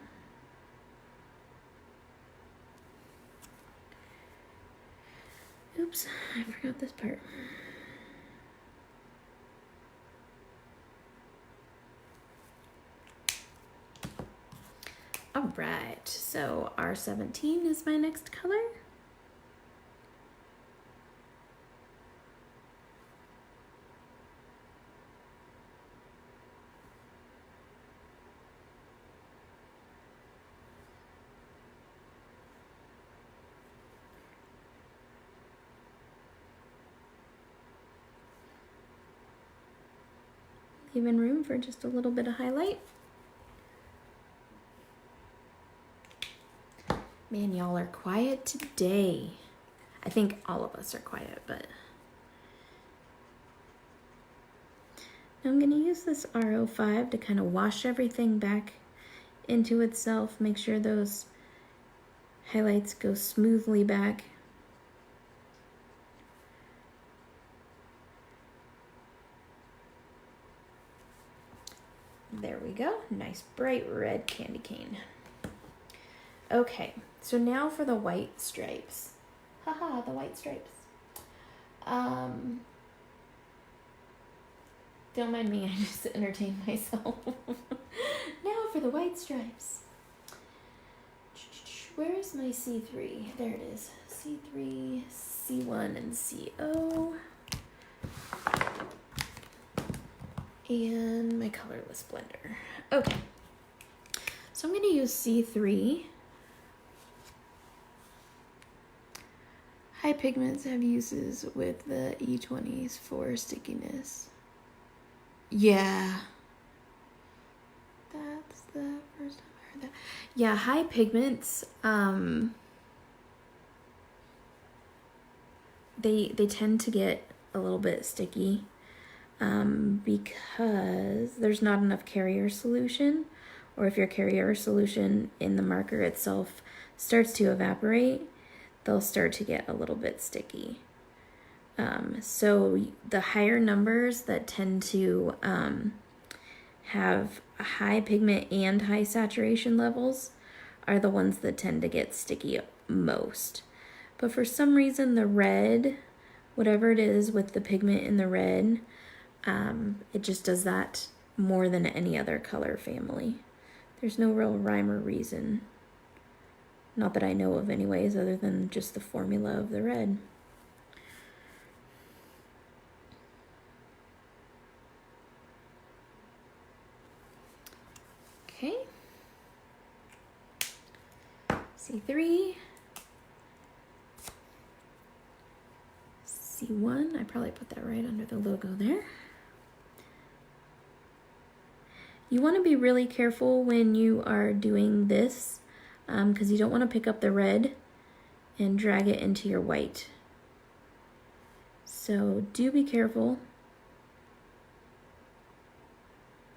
Oops, I forgot this part. All right, so R17 is my next color. Leaving room for just a little bit of highlight. Man, y'all are quiet today. I think all of us are quiet, but now I'm going to use this R05 to kind of wash everything back into itself, make sure those highlights go smoothly back. There we go, nice bright red candy cane. Okay, so now for the white stripes. Haha, the white stripes. Don't mind me, I just entertain myself. Now for the white stripes. Where is my C3? There it is. C3, C1, and CO. And my colorless blender. Okay. So I'm going to use C3. High pigments have uses with the E20s for stickiness. Yeah. That's the first time I heard that. Yeah, high pigments, they tend to get a little bit sticky because there's not enough carrier solution, or if your carrier solution in the marker itself starts to evaporate, they'll start to get a little bit sticky. So the higher numbers that tend to have high pigment and high saturation levels are the ones that tend to get sticky most. But for some reason, the red, whatever it is with the pigment in the red, it just does that more than any other color family. There's no real rhyme or reason. Not that I know of anyways, other than just the formula of the red. Okay. C3. C1, I probably put that right under the logo there. You want to be really careful when you are doing this because you don't want to pick up the red and drag it into your white. So do be careful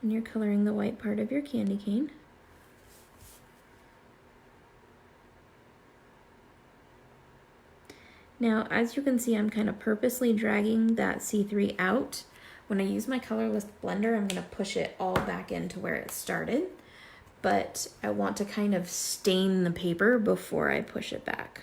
when you're coloring the white part of your candy cane. Now, as you can see, I'm kind of purposely dragging that C3 out. When I use my colorless blender, I'm going to push it all back into where it started, but I want to kind of stain the paper before I push it back.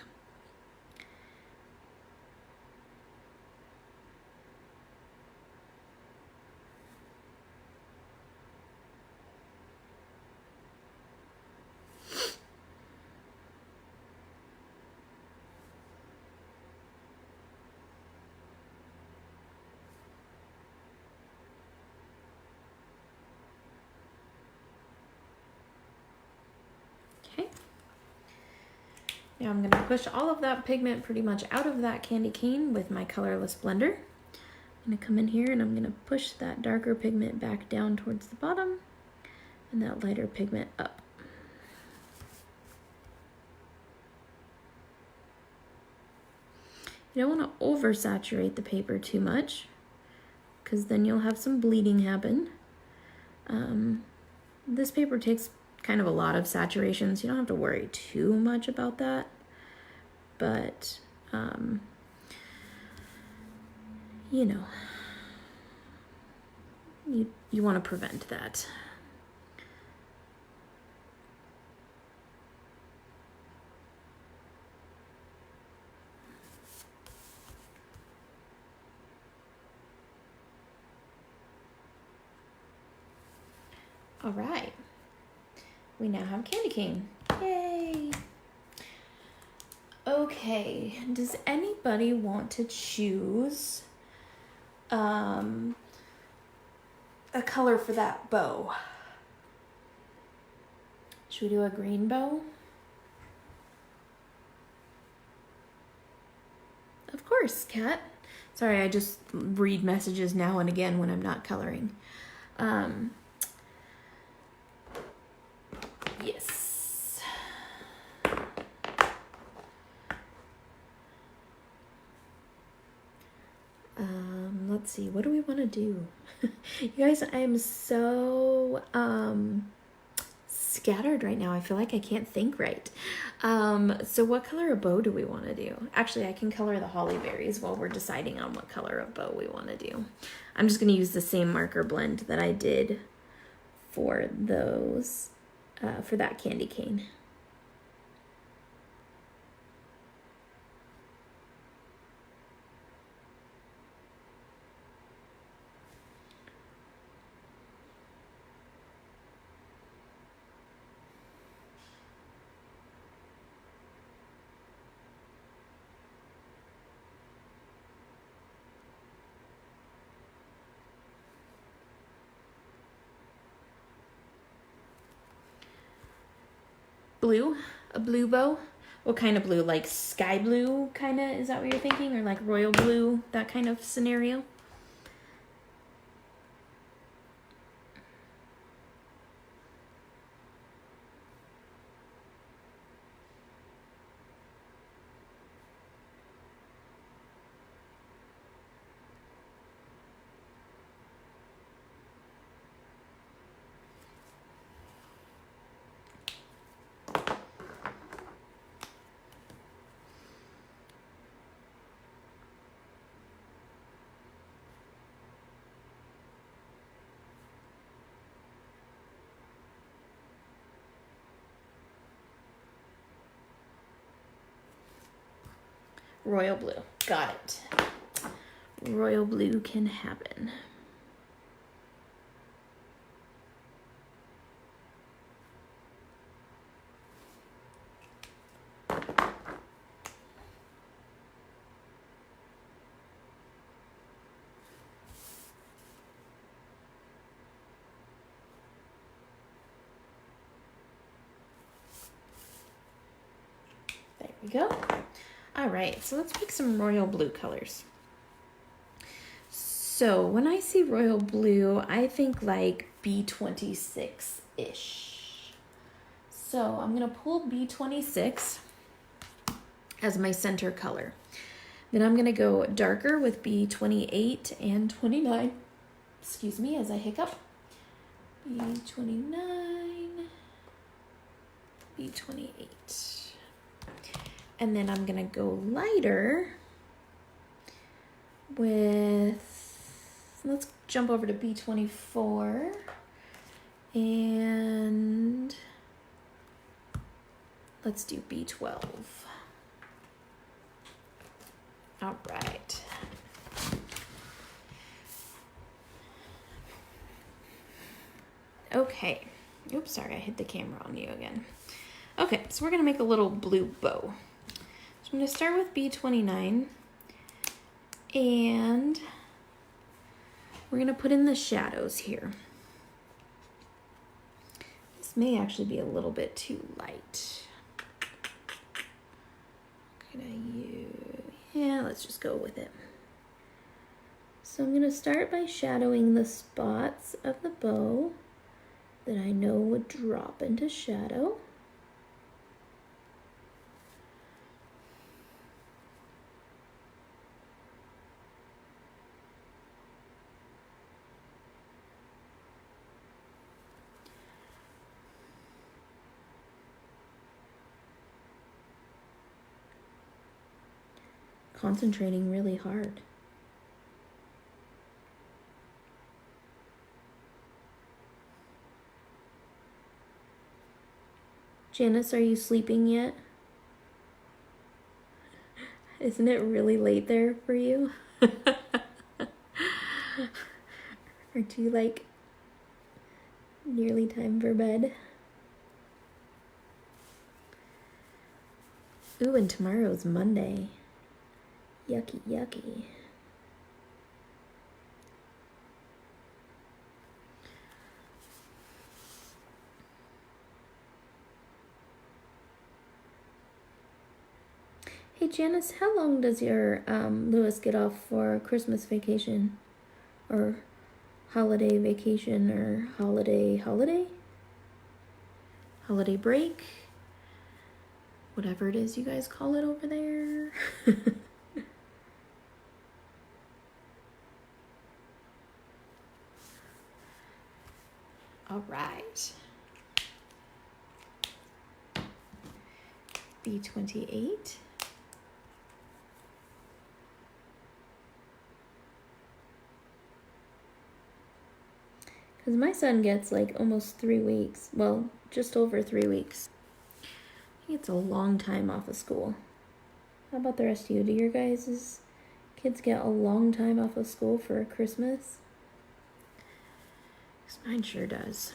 Now I'm going to push all of that pigment pretty much out of that candy cane with my colorless blender. I'm going to come in here and I'm going to push that darker pigment back down towards the bottom and that lighter pigment up. You don't want to oversaturate the paper too much because then you'll have some bleeding happen. This paper takes kind of a lot of saturation, so you don't have to worry too much about that. But, you know, you want to prevent that. All right, we now have candy cane. Yay! Okay, does anybody want to choose a color for that bow? Should we do a green bow? Of course, Kat. Sorry, I just read messages now and again when I'm not coloring. Yes. Let's see, what do we want to do? You guys, I am so scattered right now. I feel like I can't think right. So what color of bow do we want to do? Actually, I can color the holly berries while we're deciding on what color of bow we want to do. I'm just going to use the same marker blend that I did for those, for that candy cane. blue, a blue bow. What kind of blue? Like sky blue kind of? Is that what you're thinking? Or like royal blue, that kind of scenario? Royal blue. Got it. Royal blue can happen. There we go. All right, so let's pick some royal blue colors. So when I see royal blue, I think like B26-ish. So I'm gonna pull B26 as my center color. Then I'm gonna go darker with B28 and 29. Excuse me as I hiccup. B29, B28. And then I'm gonna go lighter with, let's jump over to B24 and let's do B12. All right. Okay. Oops, sorry, I hit the camera on you again. Okay, so we're gonna make a little blue bow. So I'm gonna start with B29 and we're gonna put in the shadows here. This may actually be a little bit too light. Yeah, let's just go with it. So I'm gonna start by shadowing the spots of the bow that I know would drop into shadow. Concentrating really hard. Janice, are you sleeping yet? Isn't it really late there for you? Aren't you like nearly time for bed? Ooh, and tomorrow's Monday. Yucky, yucky. Hey Janice, how long does your Lewis get off for Christmas vacation? Or holiday vacation or holiday break? Whatever it is you guys call it over there. All right. B28. Because my son gets like almost 3 weeks. Well, just over 3 weeks. I think it's a long time off of school. How about the rest of you? Do your guys' kids get a long time off of school for Christmas? Because mine sure does.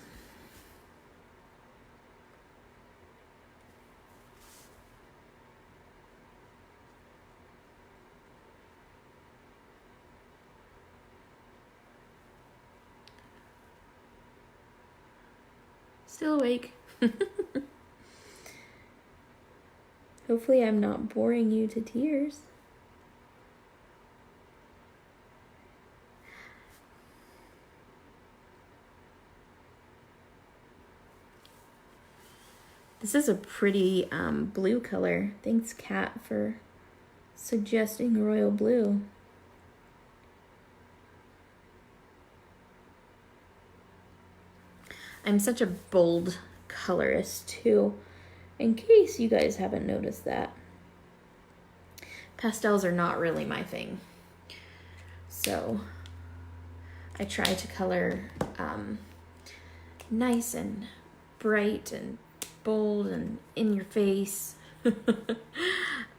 Still awake. Hopefully I'm not boring you to tears. This is a pretty blue color. Thanks, Kat, for suggesting royal blue. I'm such a bold colorist too, in case you guys haven't noticed that. Pastels are not really my thing. So I try to color nice and bright and bold and in your face.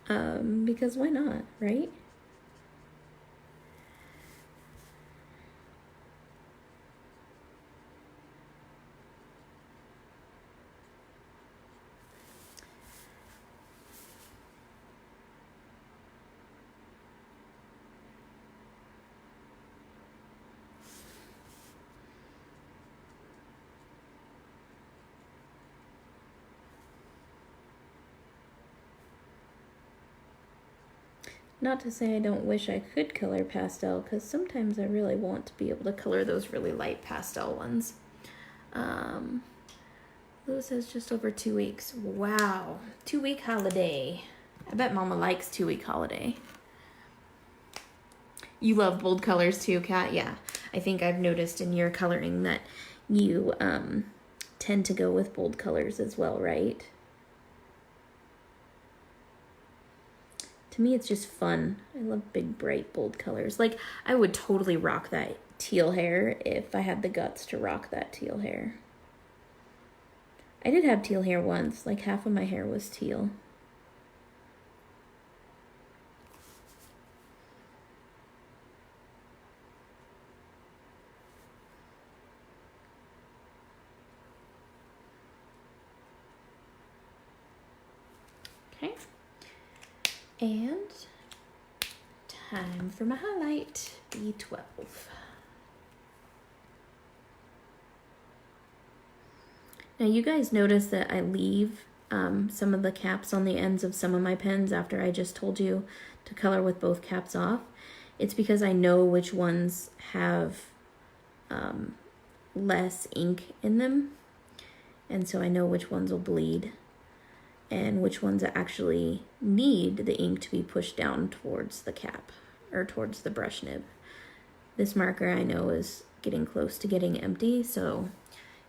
Because why not, right? Not to say I don't wish I could color pastel, because sometimes I really want to be able to color those really light pastel ones. Lewis says just over 2 weeks. Wow, 2-week holiday. I bet Mama likes 2-week holiday. You love bold colors too, Kat? Yeah, I think I've noticed in your coloring that you tend to go with bold colors as well, right? To me, it's just fun. I love big, bright, bold colors. Like, I would totally rock that teal hair if I had the guts to rock that teal hair. I did have teal hair once. Like, half of my hair was teal. Okay. And time for my highlight, B12. Now you guys notice that I leave some of the caps on the ends of some of my pens after I just told you to color with both caps off. It's because I know which ones have less ink in them, and so I know which ones will bleed and which ones actually need the ink to be pushed down towards the cap or towards the brush nib. This marker I know is getting close to getting empty, so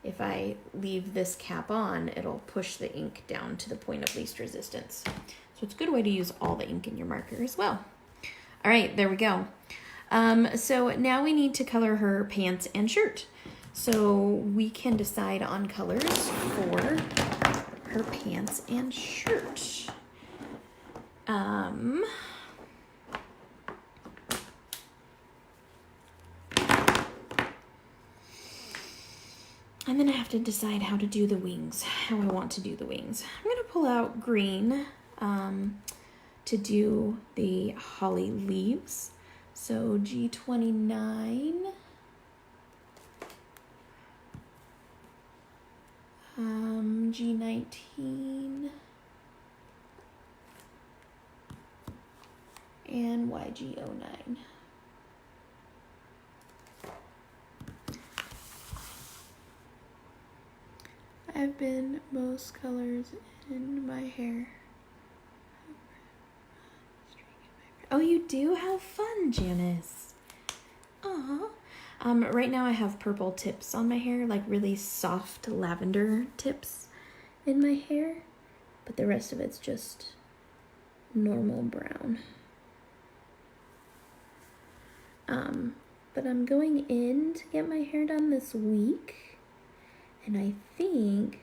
if I leave this cap on, it'll push the ink down to the point of least resistance. So it's a good way to use all the ink in your marker as well. All right, there we go. So now we need to color her pants and shirt. So we can decide on colors for her pants and shirt. And then I have to decide how to do the wings, how I want to do the wings. I'm going to pull out green to do the holly leaves. So G29, G19, and YG09. I've been most colors in my hair. Oh, you do? How fun, Janice. Aw. Right now I have purple tips on my hair, like really soft lavender tips in my hair, but the rest of it's just normal brown. But I'm going in to get my hair done this week, and I think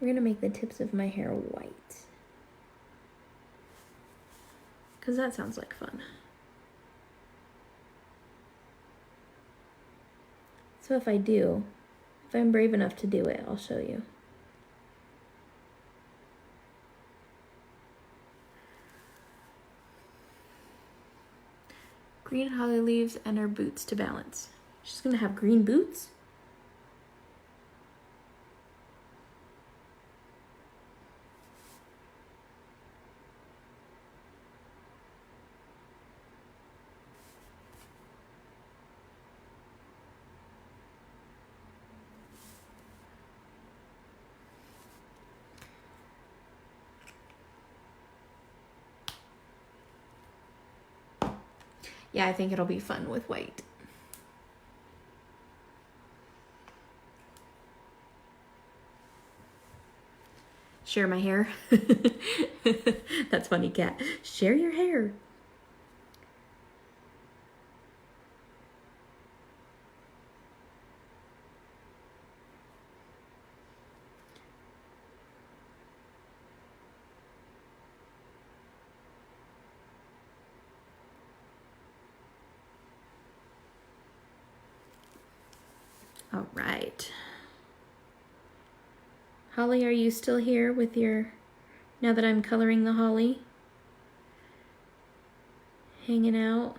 we're gonna make the tips of my hair white, because that sounds like fun. So if I'm brave enough to do it, I'll show you. Green holly leaves and her boots to balance. She's gonna have green boots? Yeah, I think it'll be fun with white. Share my hair. That's funny, Kat. Share your hair. All right. Holly, are you still here with your, now that I'm coloring the holly? Hanging out?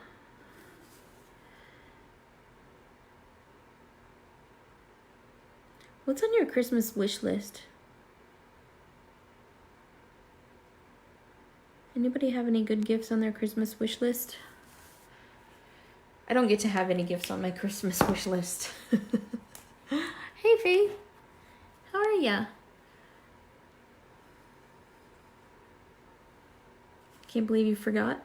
What's on your Christmas wish list? Anybody have any good gifts on their Christmas wish list? I don't get to have any gifts on my Christmas wish list. Hey, Faith. How are ya? Can't believe you forgot.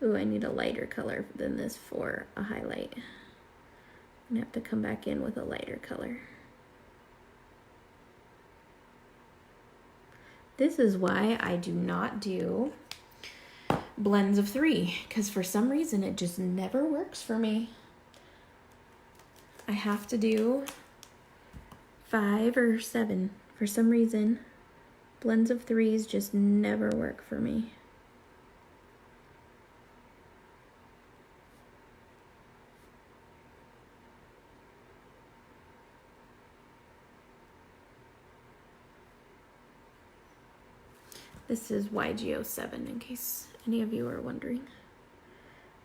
Ooh, I need a lighter color than this for a highlight. I'm gonna have to come back in with a lighter color. This is why I do not do blends of 3, because for some reason it just never works for me. I have to do 5 or 7 for some reason. Blends of 3s just never work for me. This is YGO7 in case any of you are wondering.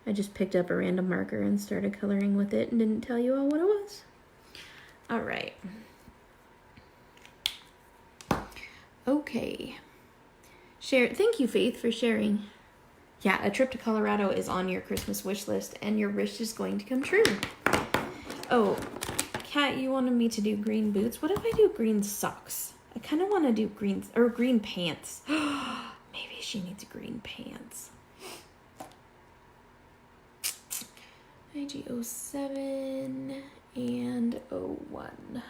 I just picked up a random marker and started coloring with it and didn't tell you all what it was. All right. Okay. Thank you, Faith, for sharing. Yeah, a trip to Colorado is on your Christmas wish list and your wish is going to come true. Oh, Kat, you wanted me to do green boots. What if I do green socks? I kind of want to do green pants. Maybe she needs green pants. IG07 and 01.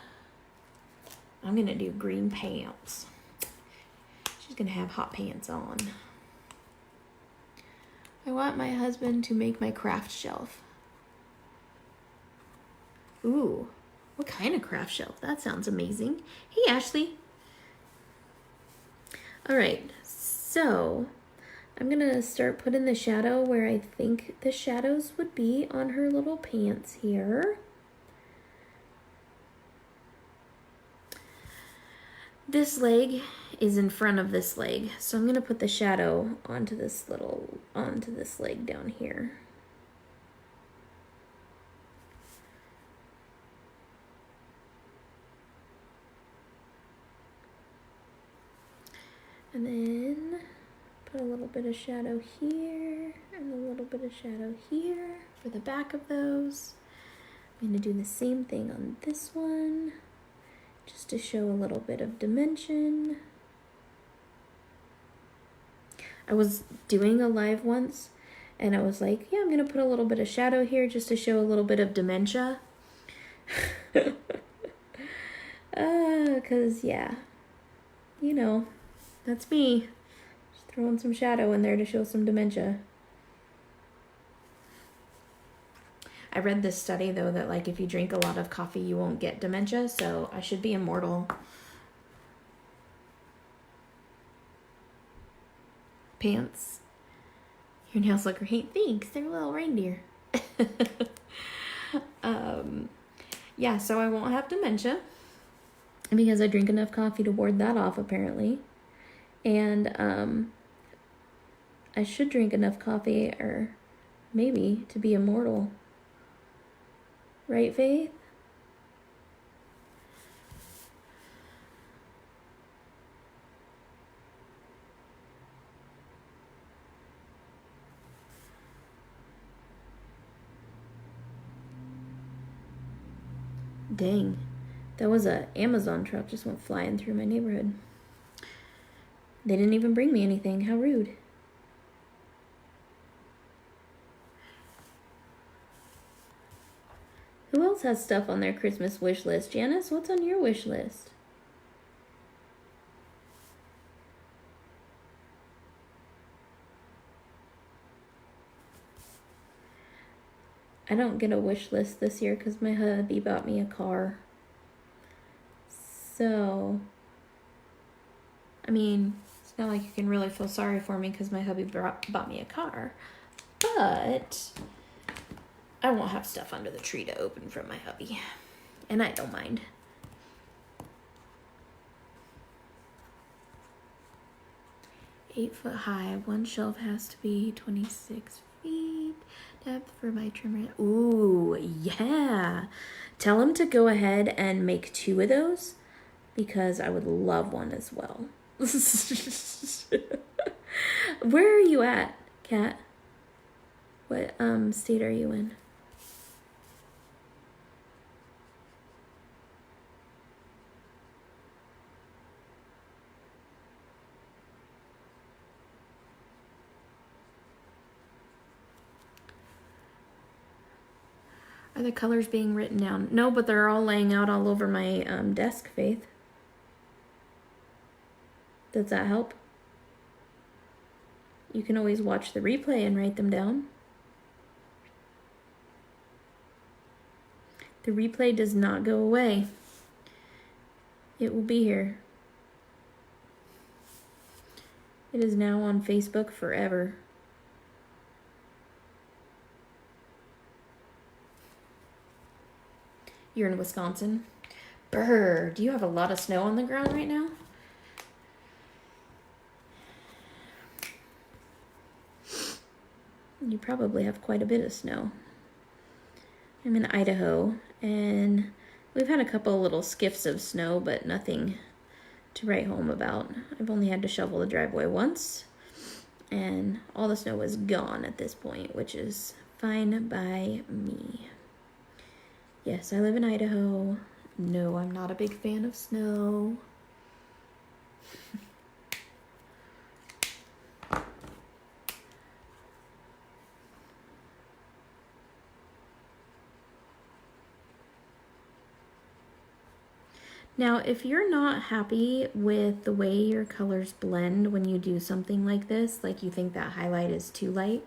I'm going to do green pants. She's going to have hot pants on. I want my husband to make my craft shelf. Ooh, what kind of craft shelf? That sounds amazing. Hey, Ashley. All right, so I'm gonna start putting the shadow where I think the shadows would be on her little pants here. This leg is in front of this leg, so I'm gonna put the shadow onto this leg down here. And then put a little bit of shadow here and a little bit of shadow here for the back of those. I'm going to do the same thing on this one just to show a little bit of dimension. I was doing a live once and I was like, yeah, I'm going to put a little bit of shadow here just to show a little bit of dementia. 'Cause yeah, you know, that's me. Just throwing some shadow in there to show some dementia. I read this study though that like if you drink a lot of coffee you won't get dementia, so I should be immortal. Pants. Your nails look great. Thanks. They're little reindeer. Yeah, so I won't have dementia because I drink enough coffee to ward that off apparently. And I should drink enough coffee or maybe to be immortal. Right, Faith? Dang, that was a Amazon truck just went flying through my neighborhood. They didn't even bring me anything. How rude. Who else has stuff on their Christmas wish list? Janice, what's on your wish list? I don't get a wish list this year because my hubby bought me a car. So, I mean, it's not like you can really feel sorry for me because my hubby bought me a car. But I won't have stuff under the tree to open from my hubby. And I don't mind. Eight foot high. One shelf has to be 26 feet. Depth for my trimmer. Ooh, yeah. Tell him to go ahead and make 2 of those because I would love one as well. Where are you at, Kat? What state are you in? Are the colors being written down? No, but they're all laying out all over my desk, Faith. Does that help? You can always watch the replay and write them down. The replay does not go away. It will be here. It is now on Facebook forever. You're in Wisconsin? Brr, do you have a lot of snow on the ground right now? You probably have quite a bit of snow. I'm in Idaho, and we've had a couple little skiffs of snow, but nothing to write home about. I've only had to shovel the driveway once, and all the snow is gone at this point, which is fine by me. Yes, I live in Idaho. No, I'm not a big fan of snow. Now, if you're not happy with the way your colors blend when you do something like this, like you think that highlight is too light,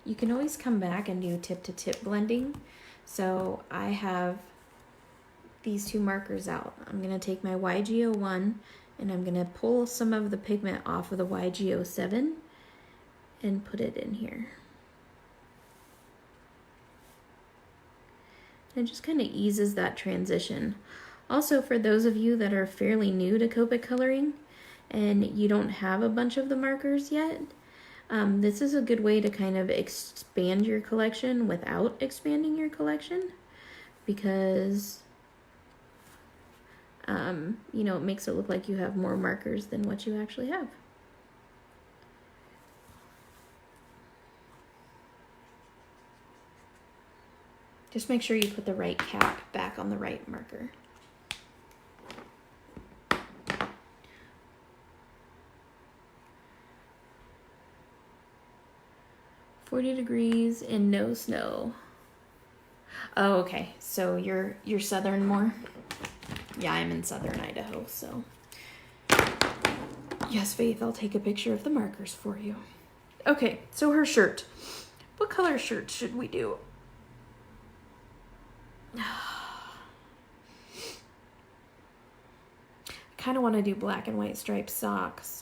you can always come back and do tip-to-tip blending. So I have these 2 markers out. I'm going to take my YG01 and I'm going to pull some of the pigment off of the YG07 and put it in here. And it just kind of eases that transition. Also, for those of you that are fairly new to Copic coloring and you don't have a bunch of the markers yet, this is a good way to kind of expand your collection without expanding your collection because, you know, it makes it look like you have more markers than what you actually have. Just make sure you put the right cap back on the right marker. $40 and no snow. Oh, okay. So you're southern more? Yeah, I'm in southern Idaho, so. Yes, Faith, I'll take a picture of the markers for you. Okay, so her shirt. What color shirt should we do? I kind of want to do black and white striped socks.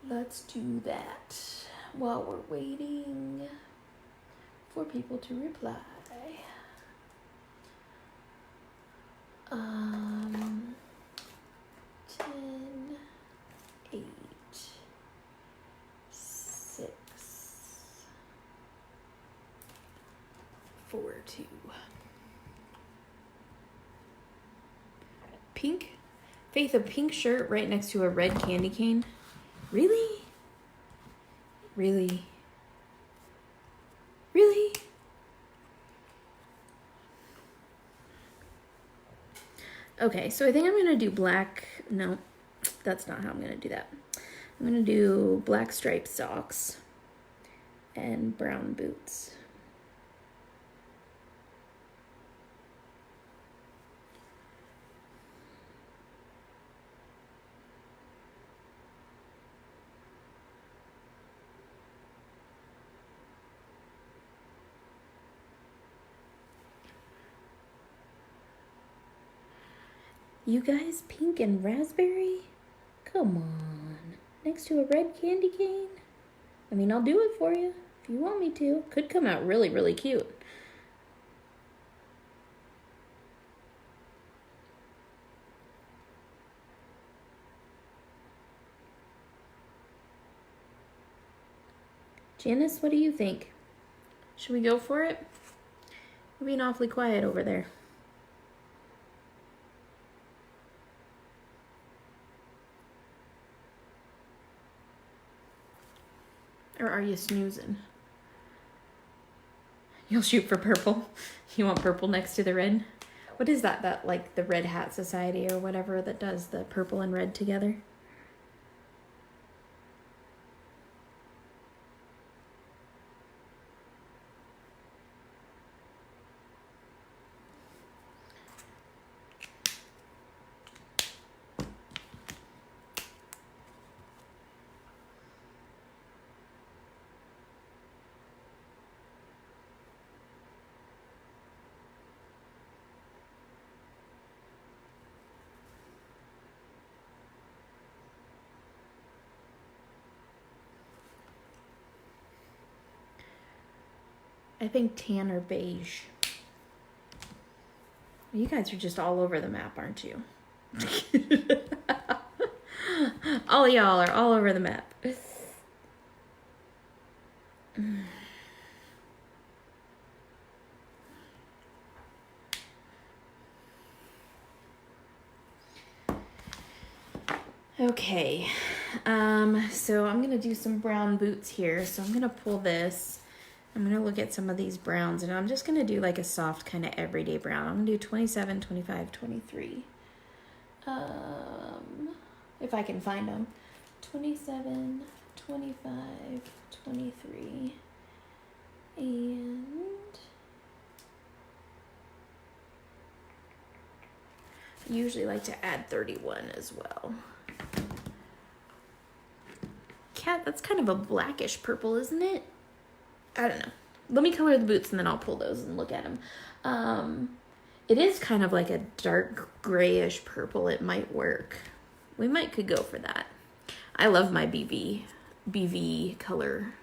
Let's do that while we're waiting for people to reply. 10, 8, 6, 4, 2. Pink Faith, a pink shirt right next to a red candy cane? Really? Really? Really? Okay, so I think I'm gonna do black. No, that's not how I'm gonna do that. I'm gonna do black striped socks and brown boots. You guys, pink and raspberry? Come on. Next to a red candy cane? I mean, I'll do it for you if you want me to. Could come out really, really cute. Janice, what do you think? Should we go for it? You're being awfully quiet over there. Or are you snoozing? You'll shoot for purple. You want purple next to the red? What is that? That like the Red Hat Society or whatever that does the purple and red together? I think tan or beige. You guys are just all over the map, aren't you? All y'all are all over the map. Okay, so I'm gonna do some brown boots here. So I'm gonna pull this. I'm gonna look at some of these browns, and I'm just gonna do like a soft kind of everyday brown. I'm gonna do 27, 25, 23. If I can find them. 27, 25, 23, and I usually like to add 31 as well. Cat, that's kind of a blackish purple, isn't it? I don't know. Let me color the boots and then I'll pull those and look at them. It is kind of like a dark grayish purple. It might work. We could go for that. I love my BV color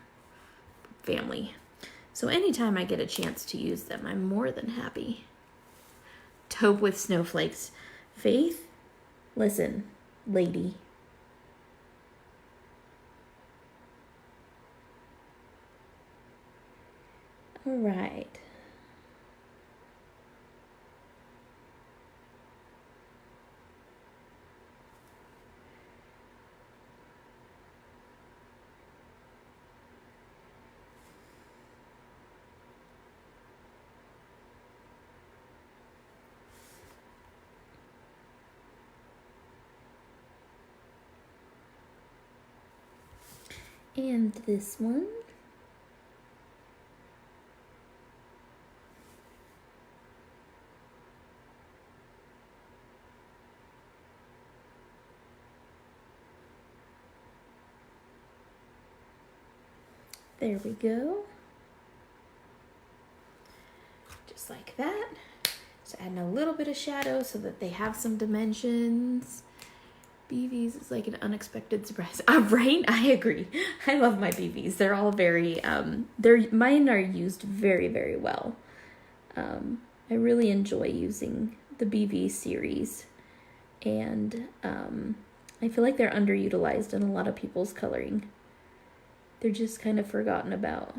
family. So anytime I get a chance to use them, I'm more than happy. Taupe with snowflakes. Faith, listen, lady. All right. And this one. There we go. Just like that. Just adding a little bit of shadow so that they have some dimensions. BVs is like an unexpected surprise. Right? I agree. I love my BVs. They're all very, mine are used very, very well. I really enjoy using the BV series. And I feel like they're underutilized in a lot of people's coloring. They're just kind of forgotten about.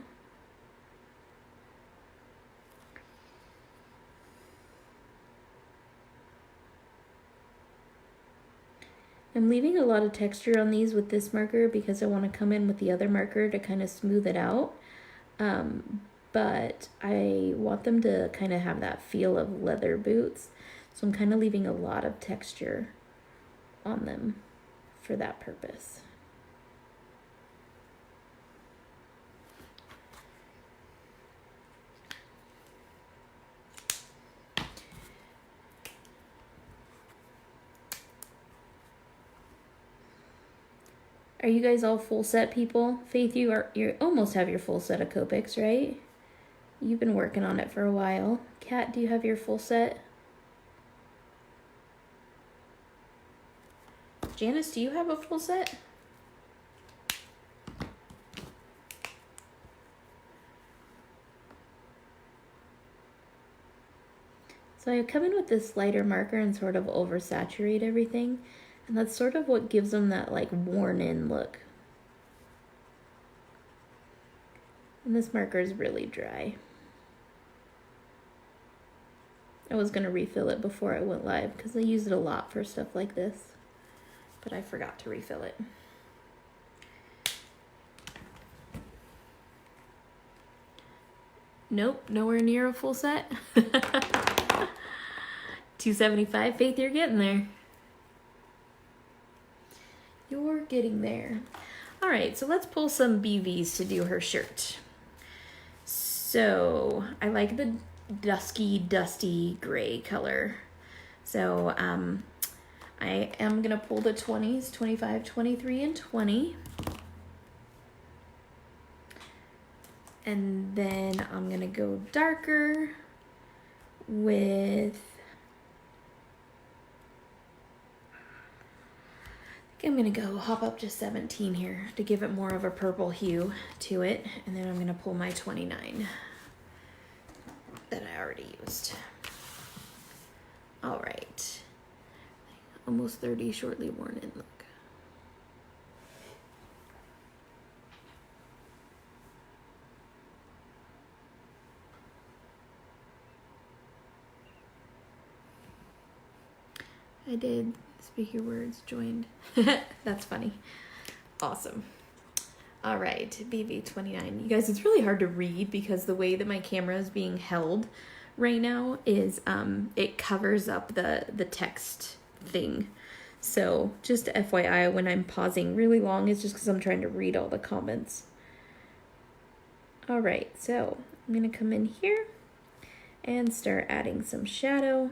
I'm leaving a lot of texture on these with this marker because I want to come in with the other marker to kind of smooth it out. But I want them to kind of have that feel of leather boots. So I'm kind of leaving a lot of texture on them for that purpose. Are you guys all full set people? Faith, you almost have your full set of Copics, right? You've been working on it for a while. Kat, do you have your full set? Janice, do you have a full set? So I come in with this lighter marker and sort of oversaturate everything. And that's sort of what gives them that like worn in look. And this marker is really dry. I was going to refill it before I went live because I use it a lot for stuff like this. But I forgot to refill it. Nope, nowhere near a full set. 275, Faith, you're getting there. You're getting there. All right, so let's pull some BVs to do her shirt. So I like the dusty gray color. So I am gonna pull the 20s, 25, 23, and 20. And then I'm gonna go darker with, I'm gonna go hop up to 17 here to give it more of a purple hue to it. And then I'm gonna pull my 29 that I already used. All right, almost 30, shortly worn in look. I did. Speak your words, joined. That's funny. Awesome. All right, BV29. You guys, it's really hard to read because the way that my camera is being held right now is it covers up the text thing. So just FYI, when I'm pausing really long, it's just because I'm trying to read all the comments. All right, so I'm going to come in here and start adding some shadow.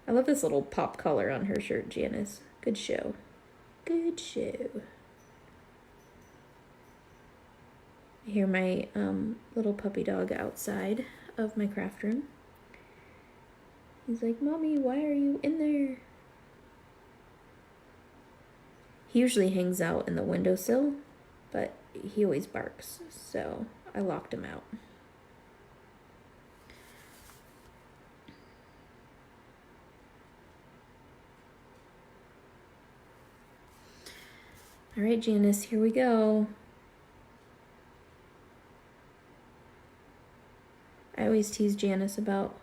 I love this little pop color on her shirt, Janice. Good show. Good show. I hear my little puppy dog outside of my craft room. He's like, Mommy, why are you in there? He usually hangs out in the windowsill, but he always barks, so I locked him out. All right, Janice, here we go. I always tease Janice about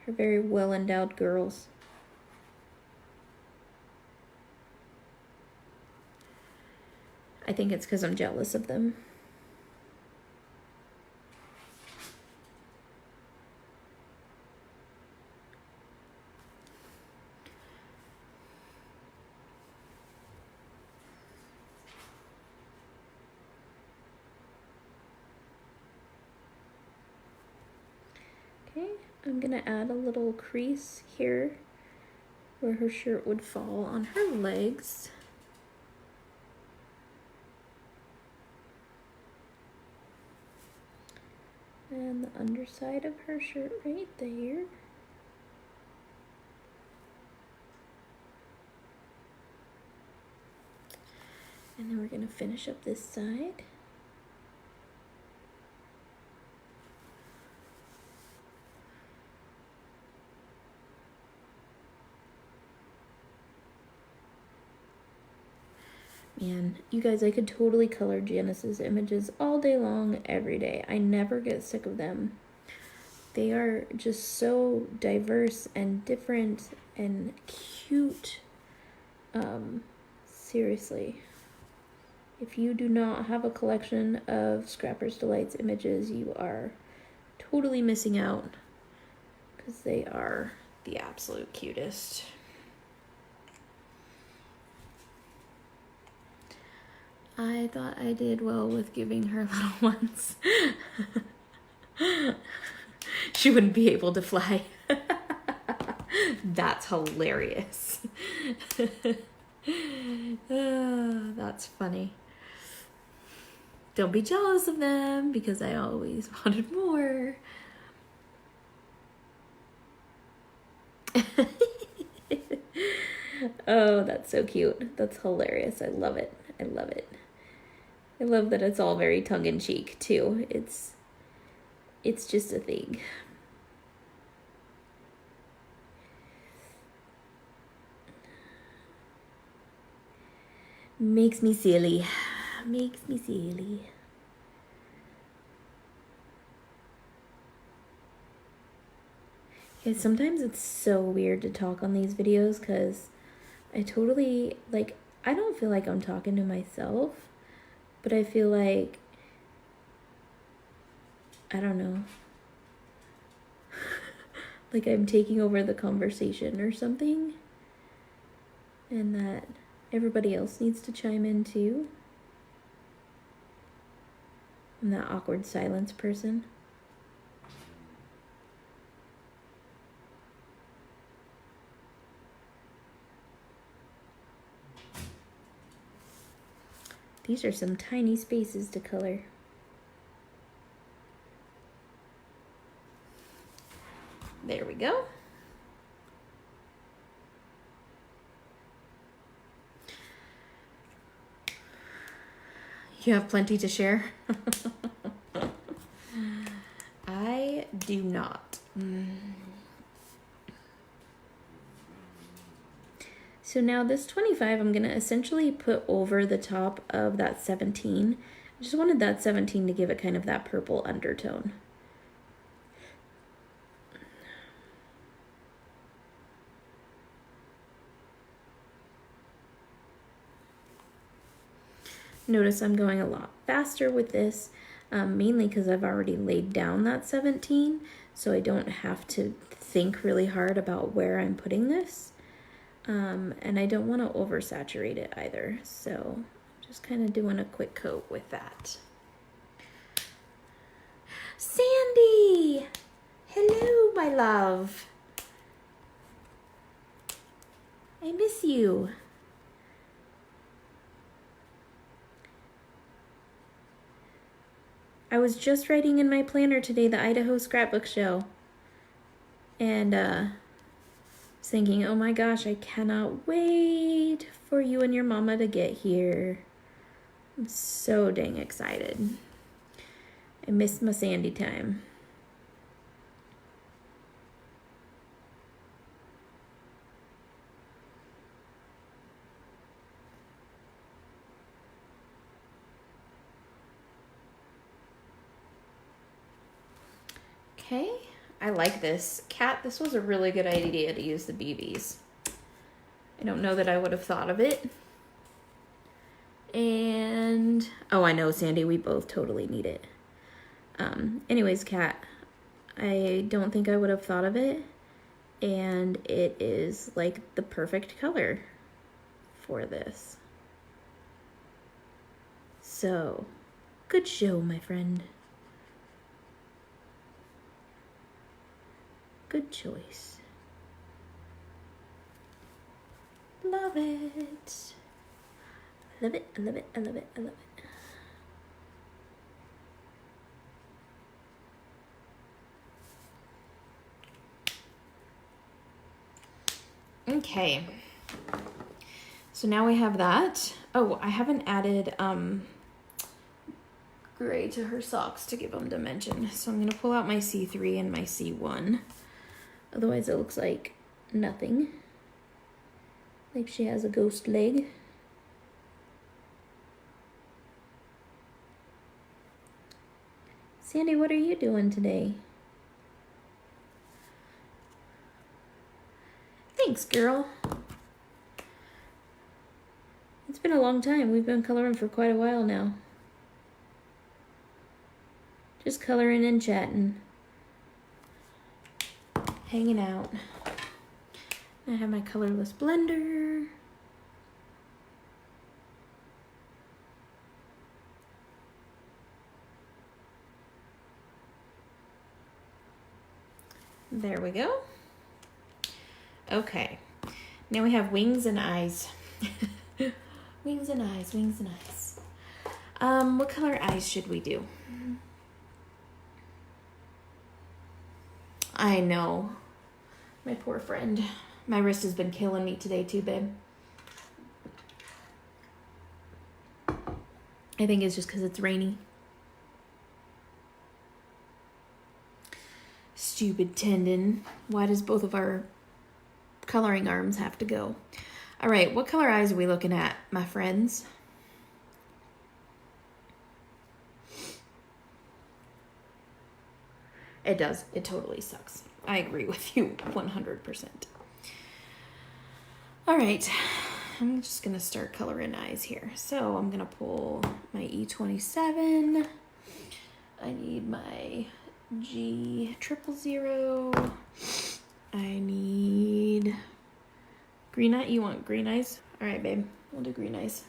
her very well-endowed girls. I think it's because I'm jealous of them. Okay, I'm gonna add a little crease here where her shirt would fall on her legs. And the underside of her shirt right there. And then we're gonna finish up this side. Man, you guys, I could totally color Janice's images all day long, every day. I never get sick of them. they are just so diverse and different and cute. Seriously. If you do not have a collection of Scrapper's Delights images, you are totally missing out, because they are the absolute cutest. I thought I did well with giving her little ones. She wouldn't be able to fly. That's hilarious. That's funny. Don't be jealous of them, because I always wanted more. Oh, that's so cute. That's hilarious. I love it. I love it. I love that it's all very tongue-in-cheek, too. It's just a thing. Makes me silly. Makes me silly. Okay, sometimes it's so weird to talk on these videos, because I totally, like, I don't feel like I'm talking to myself, but I feel like, I don't know, like I'm taking over the conversation or something, and that everybody else needs to chime in too. I'm that awkward silence person. These are some tiny spaces to color. There we go. You have plenty to share? I do not. So now this 25, I'm going to essentially put over the top of that 17. I just wanted that 17 to give it kind of that purple undertone. Notice I'm going a lot faster with this, mainly because I've already laid down that 17, so I don't have to think really hard about where I'm putting this. And I don't want to oversaturate it either, so I'm just kind of doing a quick coat with that. Sandy! Hello, my love. I miss you. I was just writing in my planner today the Idaho Scrapbook Show, and thinking, oh my gosh, I cannot wait for you and your mama to get here. I'm so dang excited. I miss my Sandy time. Okay. I like this. Kat, this was a really good idea to use the BBs. I don't know that I would have thought of it. And, oh, I know, Sandy, we both totally need it. Anyways, Kat, I don't think I would have thought of it. And it is like the perfect color for this. So, good show, my friend. Good choice. Love it. I love it, I love it, I love it, I love it. Okay. So now we have that. Oh, I haven't added gray to her socks to give them dimension. So I'm going to pull out my C3 and my C1. Otherwise it looks like nothing. Like she has a ghost leg. Sandy, what are you doing today? Thanks, girl. It's been a long time. We've been coloring for quite a while now. Just coloring and chatting. Hanging out. I have my colorless blender. There we go. Okay. Now we have wings and eyes. Wings and eyes, wings and eyes. What color eyes should we do? I know. My poor friend. My wrist has been killing me today too, babe. I think it's just because it's rainy. Stupid tendon. Why does both of our coloring arms have to go? All right, what color eyes are we looking at, my friends? It does. It totally sucks. I agree with you 100%. All right, I'm just going to start coloring eyes here. So I'm going to pull my E27. I need my G000. I need green eye. You want green eyes? All right, babe. We'll do green eyes.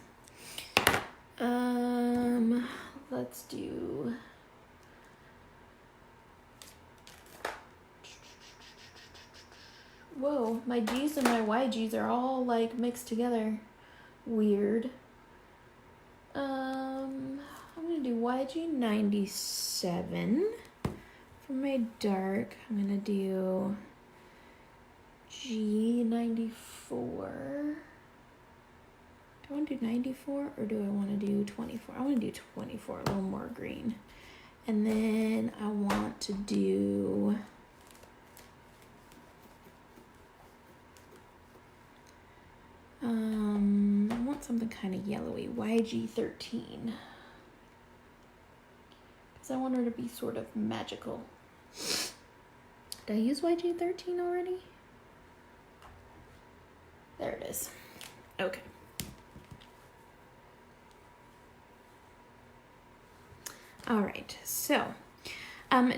Let's do... Whoa, my G's and my YGs are all like mixed together. Weird. I'm gonna do YG 97. For my dark, I'm gonna do G 94. Do I want to do 94 or do I want to do 24? I want to do 24, a little more green. And then I want to do... I want something kind of yellowy. YG 13. Because I want her to be sort of magical. Did I use YG 13 already? There it is. Okay. All right, so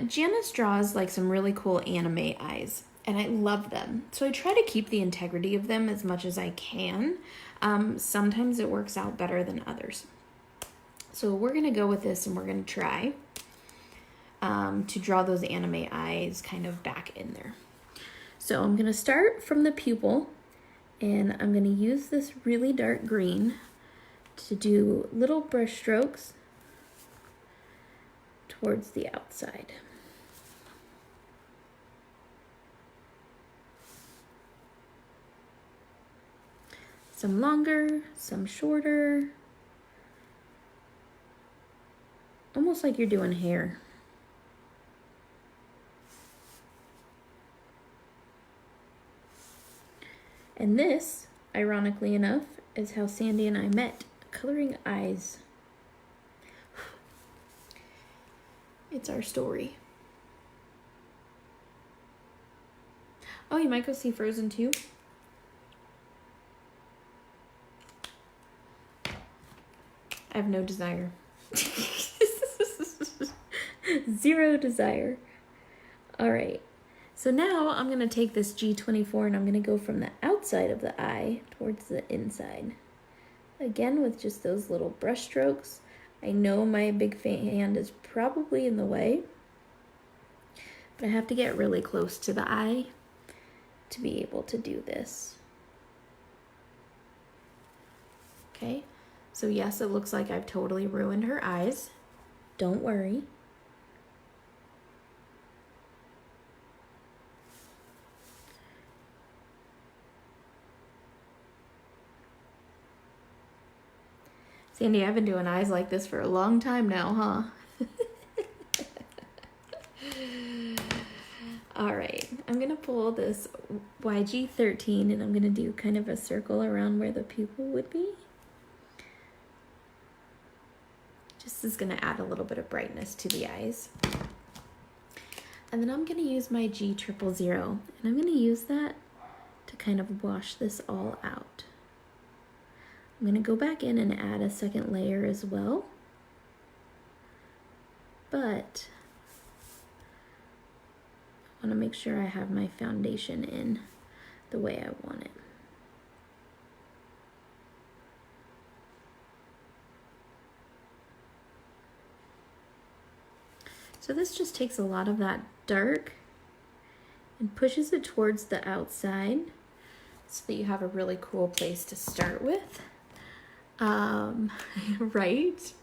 Janice draws like some really cool anime eyes, and I love them. So I try to keep the integrity of them as much as I can. Sometimes it works out better than others. So we're gonna go with this and we're gonna try to draw those anime eyes kind of back in there. So I'm gonna start from the pupil, and I'm gonna use this really dark green to do little brush strokes towards the outside. Some longer, some shorter. Almost like you're doing hair. And this, ironically enough, is how Sandy and I met, coloring eyes. It's our story. Oh, you might go see Frozen 2? I have no desire. Zero desire. All right. So now I'm going to take this G24 and I'm going to go from the outside of the eye towards the inside. Again, with just those little brush strokes. I know my big hand is probably in the way, but I have to get really close to the eye to be able to do this. Okay, so yes, it looks like I've totally ruined her eyes. Don't worry. Sandy, I've been doing eyes like this for a long time now, huh? All right, I'm gonna pull this YG13 and I'm gonna do kind of a circle around where the pupil would be. Just is gonna add a little bit of brightness to the eyes. And then I'm gonna use my G000 and I'm gonna use that to kind of wash this all out. I'm going to go back in and add a second layer as well, but I want to make sure I have my foundation in the way I want it. So this just takes a lot of that dark and pushes it towards the outside so that you have a really cool place to start with. Right?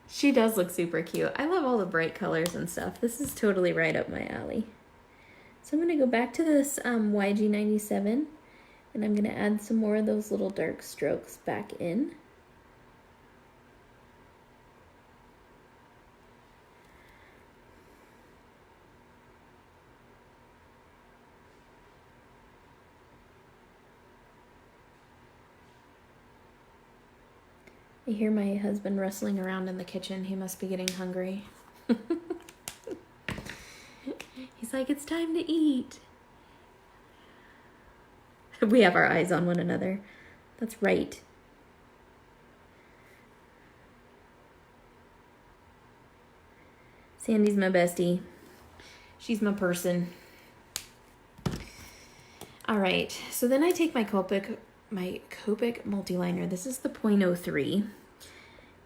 She does look super cute. I love all the bright colors and stuff. This is totally right up my alley. So I'm going to go back to this YG97 and I'm going to add some more of those little dark strokes back in. I hear my husband rustling around in the kitchen. He must be getting hungry. He's like, it's time to eat. We have our eyes on one another. That's right. Sandy's my bestie. She's my person. All right, so then I take my Copic multiliner. This is the 0.03.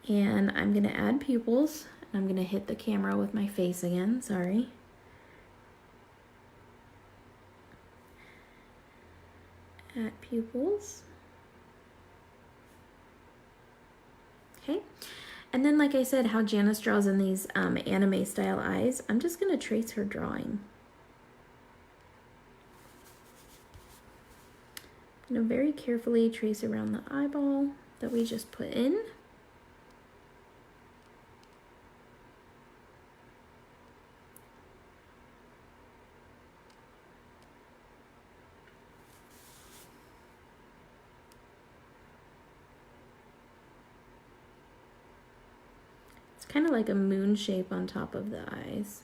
And I'm gonna add pupils. I'm gonna hit the camera with my face again, sorry. Add pupils. Okay, and then like I said, how Janice draws in these anime style eyes, I'm just gonna trace her drawing. I'm gonna very carefully trace around the eyeball that we just put in. Kind of like a moon shape on top of the eyes.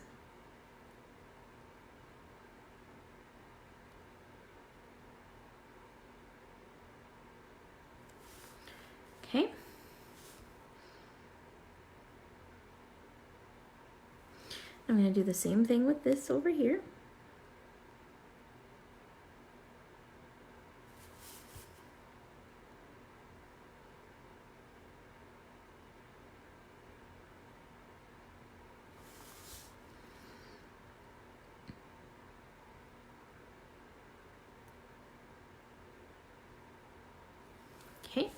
Okay. I'm going to do the same thing with this over here. Okay,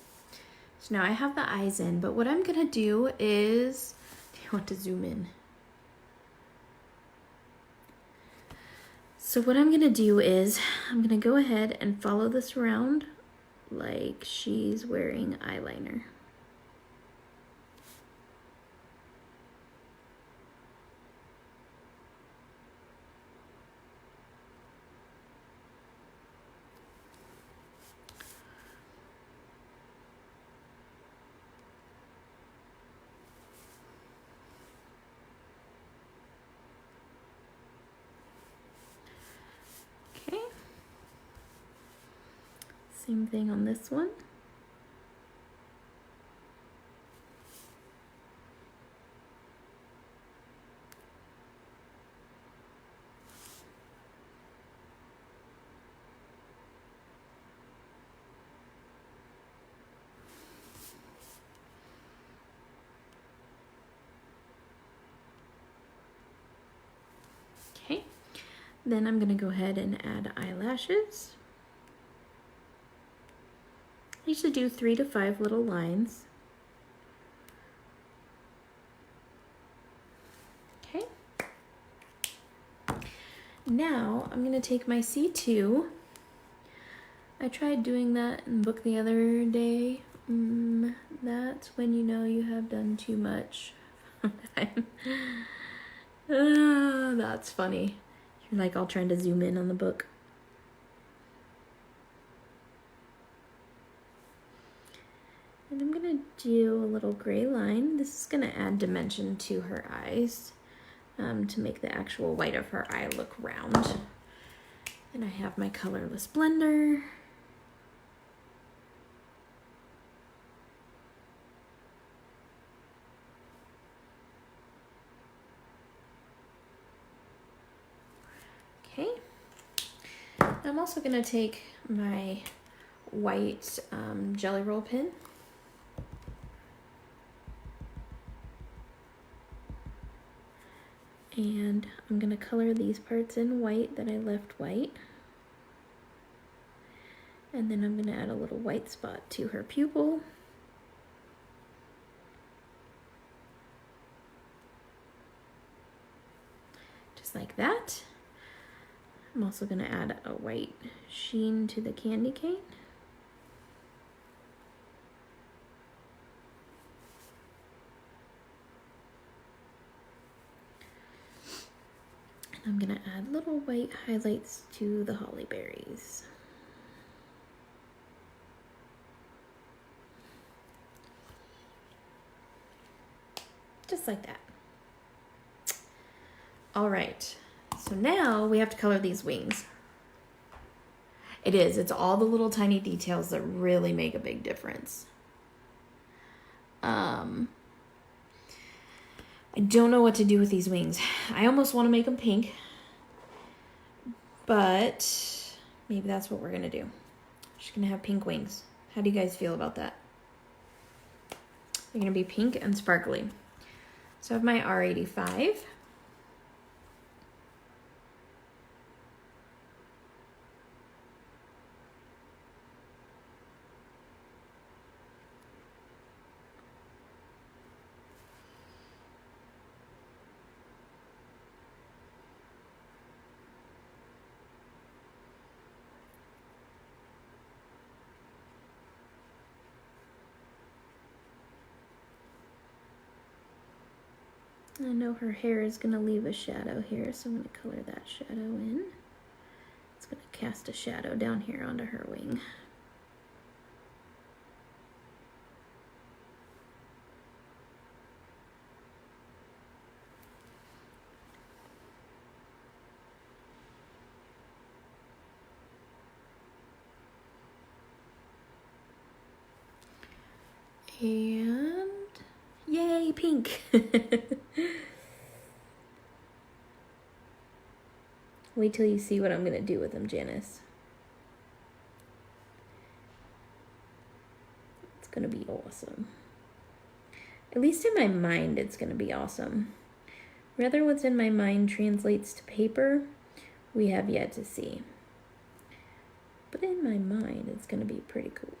so now I have the eyes in, but what I'm gonna do is, do you want to zoom in? So what I'm gonna do is, I'm gonna go ahead and follow this around like she's wearing eyeliner. Same thing on this one. Okay, then I'm going to go ahead and add eyelashes. I usually do 3 to 5 little lines. Okay. Now I'm going to take my C2. I tried doing that in book the other day. That's when you know you have done too much. That's funny. You're like all trying to zoom in on the book. And I'm gonna do a little gray line. This is gonna add dimension to her eyes to make the actual white of her eye look round. And I have my colorless blender. Okay. I'm also going to take my white jelly roll pen. And I'm going to color these parts in white that I left white. And then I'm going to add a little white spot to her pupil. Just like that. I'm also going to add a white sheen to the candy cane. I'm going to add little white highlights to the holly berries. Just like that. All right, so now we have to color these wings. It's all the little tiny details that really make a big difference. I don't know what to do with these wings. I almost want to make them pink, but maybe that's what we're gonna do. She's gonna have pink wings. How do you guys feel about that? They're gonna be pink and sparkly. So I have my R85. I know her hair is going to leave a shadow here, so I'm going to color that shadow in. It's going to cast a shadow down here onto her wing. And yay, pink! Wait till you see what I'm gonna do with them, Janice. It's gonna be awesome. At least in my mind, it's gonna be awesome. Whether what's in my mind translates to paper, we have yet to see. But in my mind, it's gonna be pretty cool.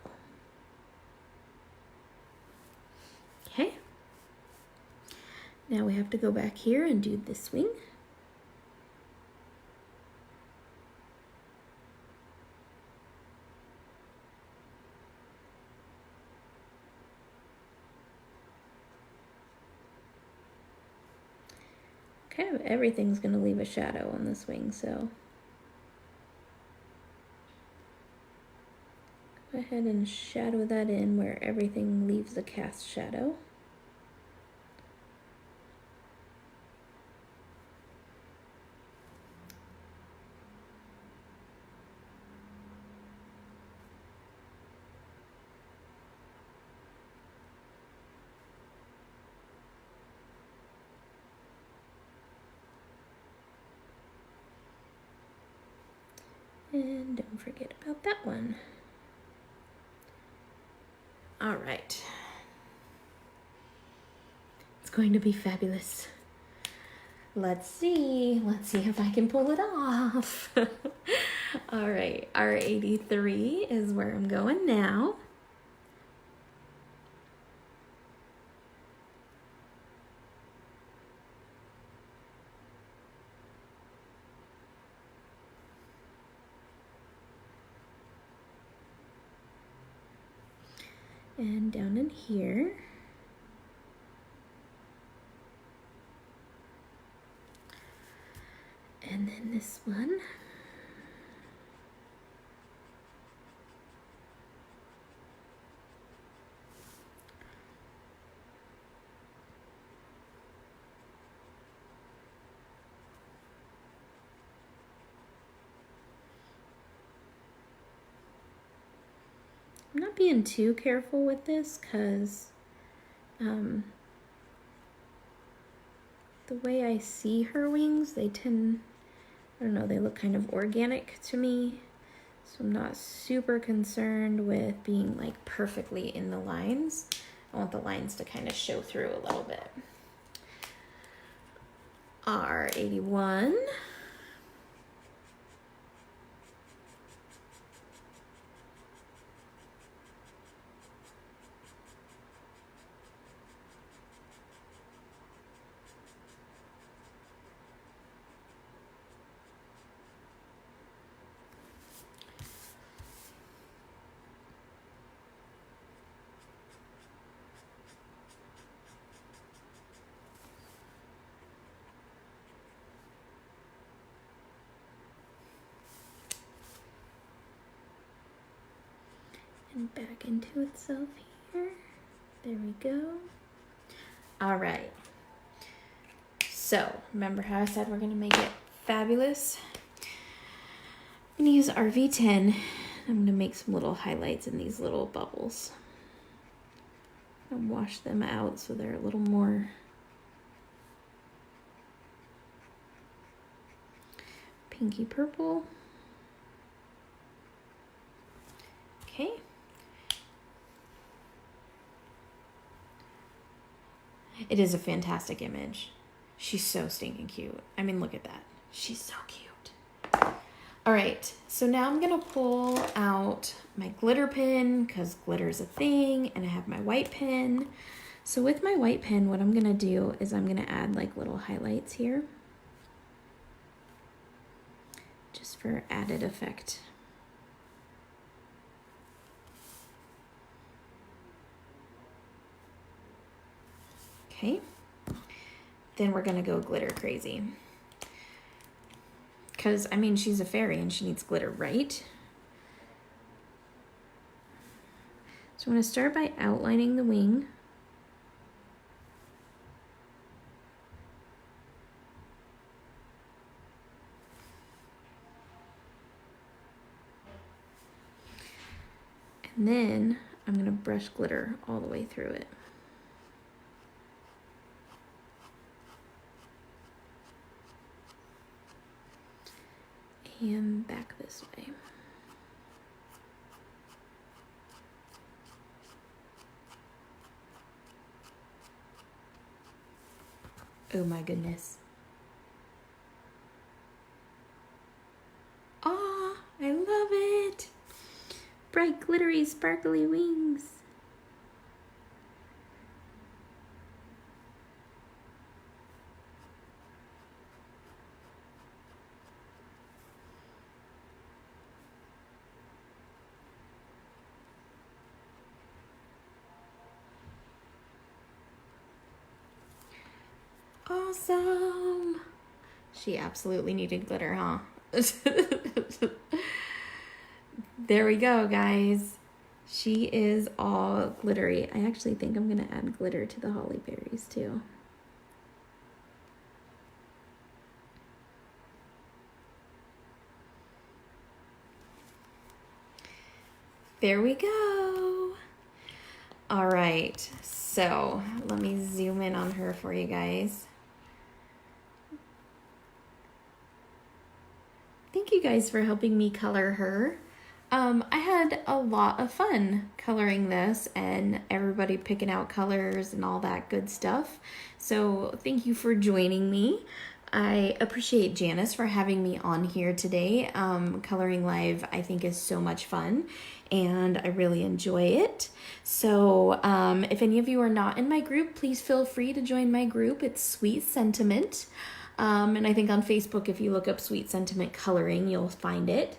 Okay. Now we have to go back here and do this wing. Kind of everything's going to leave a shadow on this wing, so go ahead and shadow that in where everything leaves a cast shadow. And don't forget about that one. All right. It's going to be fabulous. Let's see if I can pull it off. All right, R83 is where I'm going now. And down in here. And then this one. I'm not being too careful with this because the way I see her wings, they tend, I don't know, they look kind of organic to me. So I'm not super concerned with being like perfectly in the lines. I want the lines to kind of show through a little bit. R81. And back into itself here. There we go. All right. So remember how I said we're gonna make it fabulous? I'm gonna use our V10. I'm gonna make some little highlights in these little bubbles. And wash them out so they're a little more pinky purple. Okay. It is a fantastic image. She's so stinking cute. I mean, look at that. She's so cute. All right, so now I'm gonna pull out my glitter pen because glitter's a thing, and I have my white pen. So with my white pen, what I'm gonna do is I'm gonna add like little highlights here, just for added effect. Okay, then we're gonna go glitter crazy. Because, I mean, she's a fairy and she needs glitter, right? So I'm gonna start by outlining the wing. And then I'm gonna brush glitter all the way through it. And back this way. Oh my goodness. Ah, I love it. Bright, glittery, sparkly wings. Awesome. She absolutely needed glitter, huh? There we go, guys. She is all glittery. I actually think I'm gonna add glitter to the holly berries too. There we go. All right, so let me zoom in on her for you guys. Thank you guys for helping me color her. I had a lot of fun coloring this and everybody picking out colors and all that good stuff. So thank you for joining me. I appreciate Janice for having me on here today. Coloring live I think is so much fun and I really enjoy it. So if any of you are not in my group, please feel free to join my group. It's Sweet Sentiment. And I think on Facebook, if you look up Sweet Sentiment Coloring, you'll find it.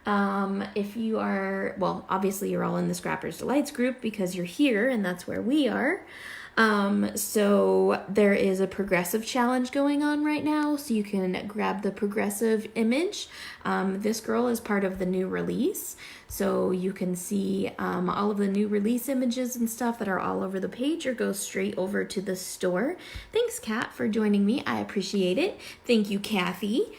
If you are, well, obviously you're all in the Scrappers Delights group because you're here and that's where we are. So there is a progressive challenge going on right now, so you can grab the progressive image. This girl is part of the new release, so you can see all of the new release images and stuff that are all over the page, or go straight over to the store. Thanks, Kat, for joining me. I appreciate it. Thank you, Kathy.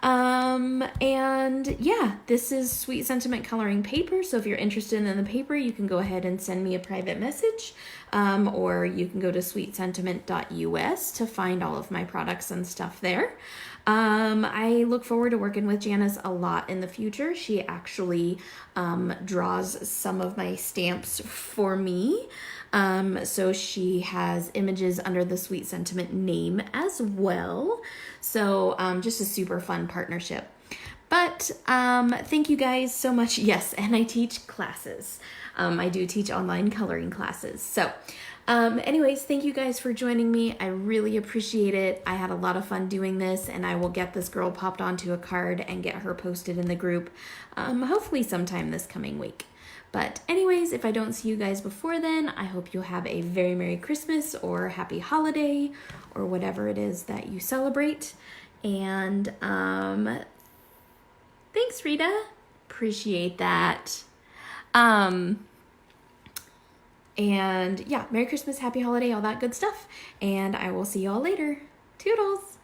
And yeah, this is Sweet Sentiment coloring paper. So if you're interested in the paper, you can go ahead and send me a private message, or you can go to sweetsentiment.us to find all of my products and stuff there. I look forward to working with Janice a lot in the future. She actually draws some of my stamps for me. So she has images under the Sweet Sentiment name as well. So just a super fun partnership. But thank you guys so much. Yes, and I teach classes. I do teach online coloring classes. So anyways, thank you guys for joining me. I really appreciate it. I had a lot of fun doing this, and I will get this girl popped onto a card and get her posted in the group, hopefully sometime this coming week. But anyways, if I don't see you guys before then, I hope you'll have a very Merry Christmas or Happy Holiday or whatever it is that you celebrate. And thanks, Rita. Appreciate that. And yeah, Merry Christmas, Happy Holiday, all that good stuff. And I will see y'all later. Toodles.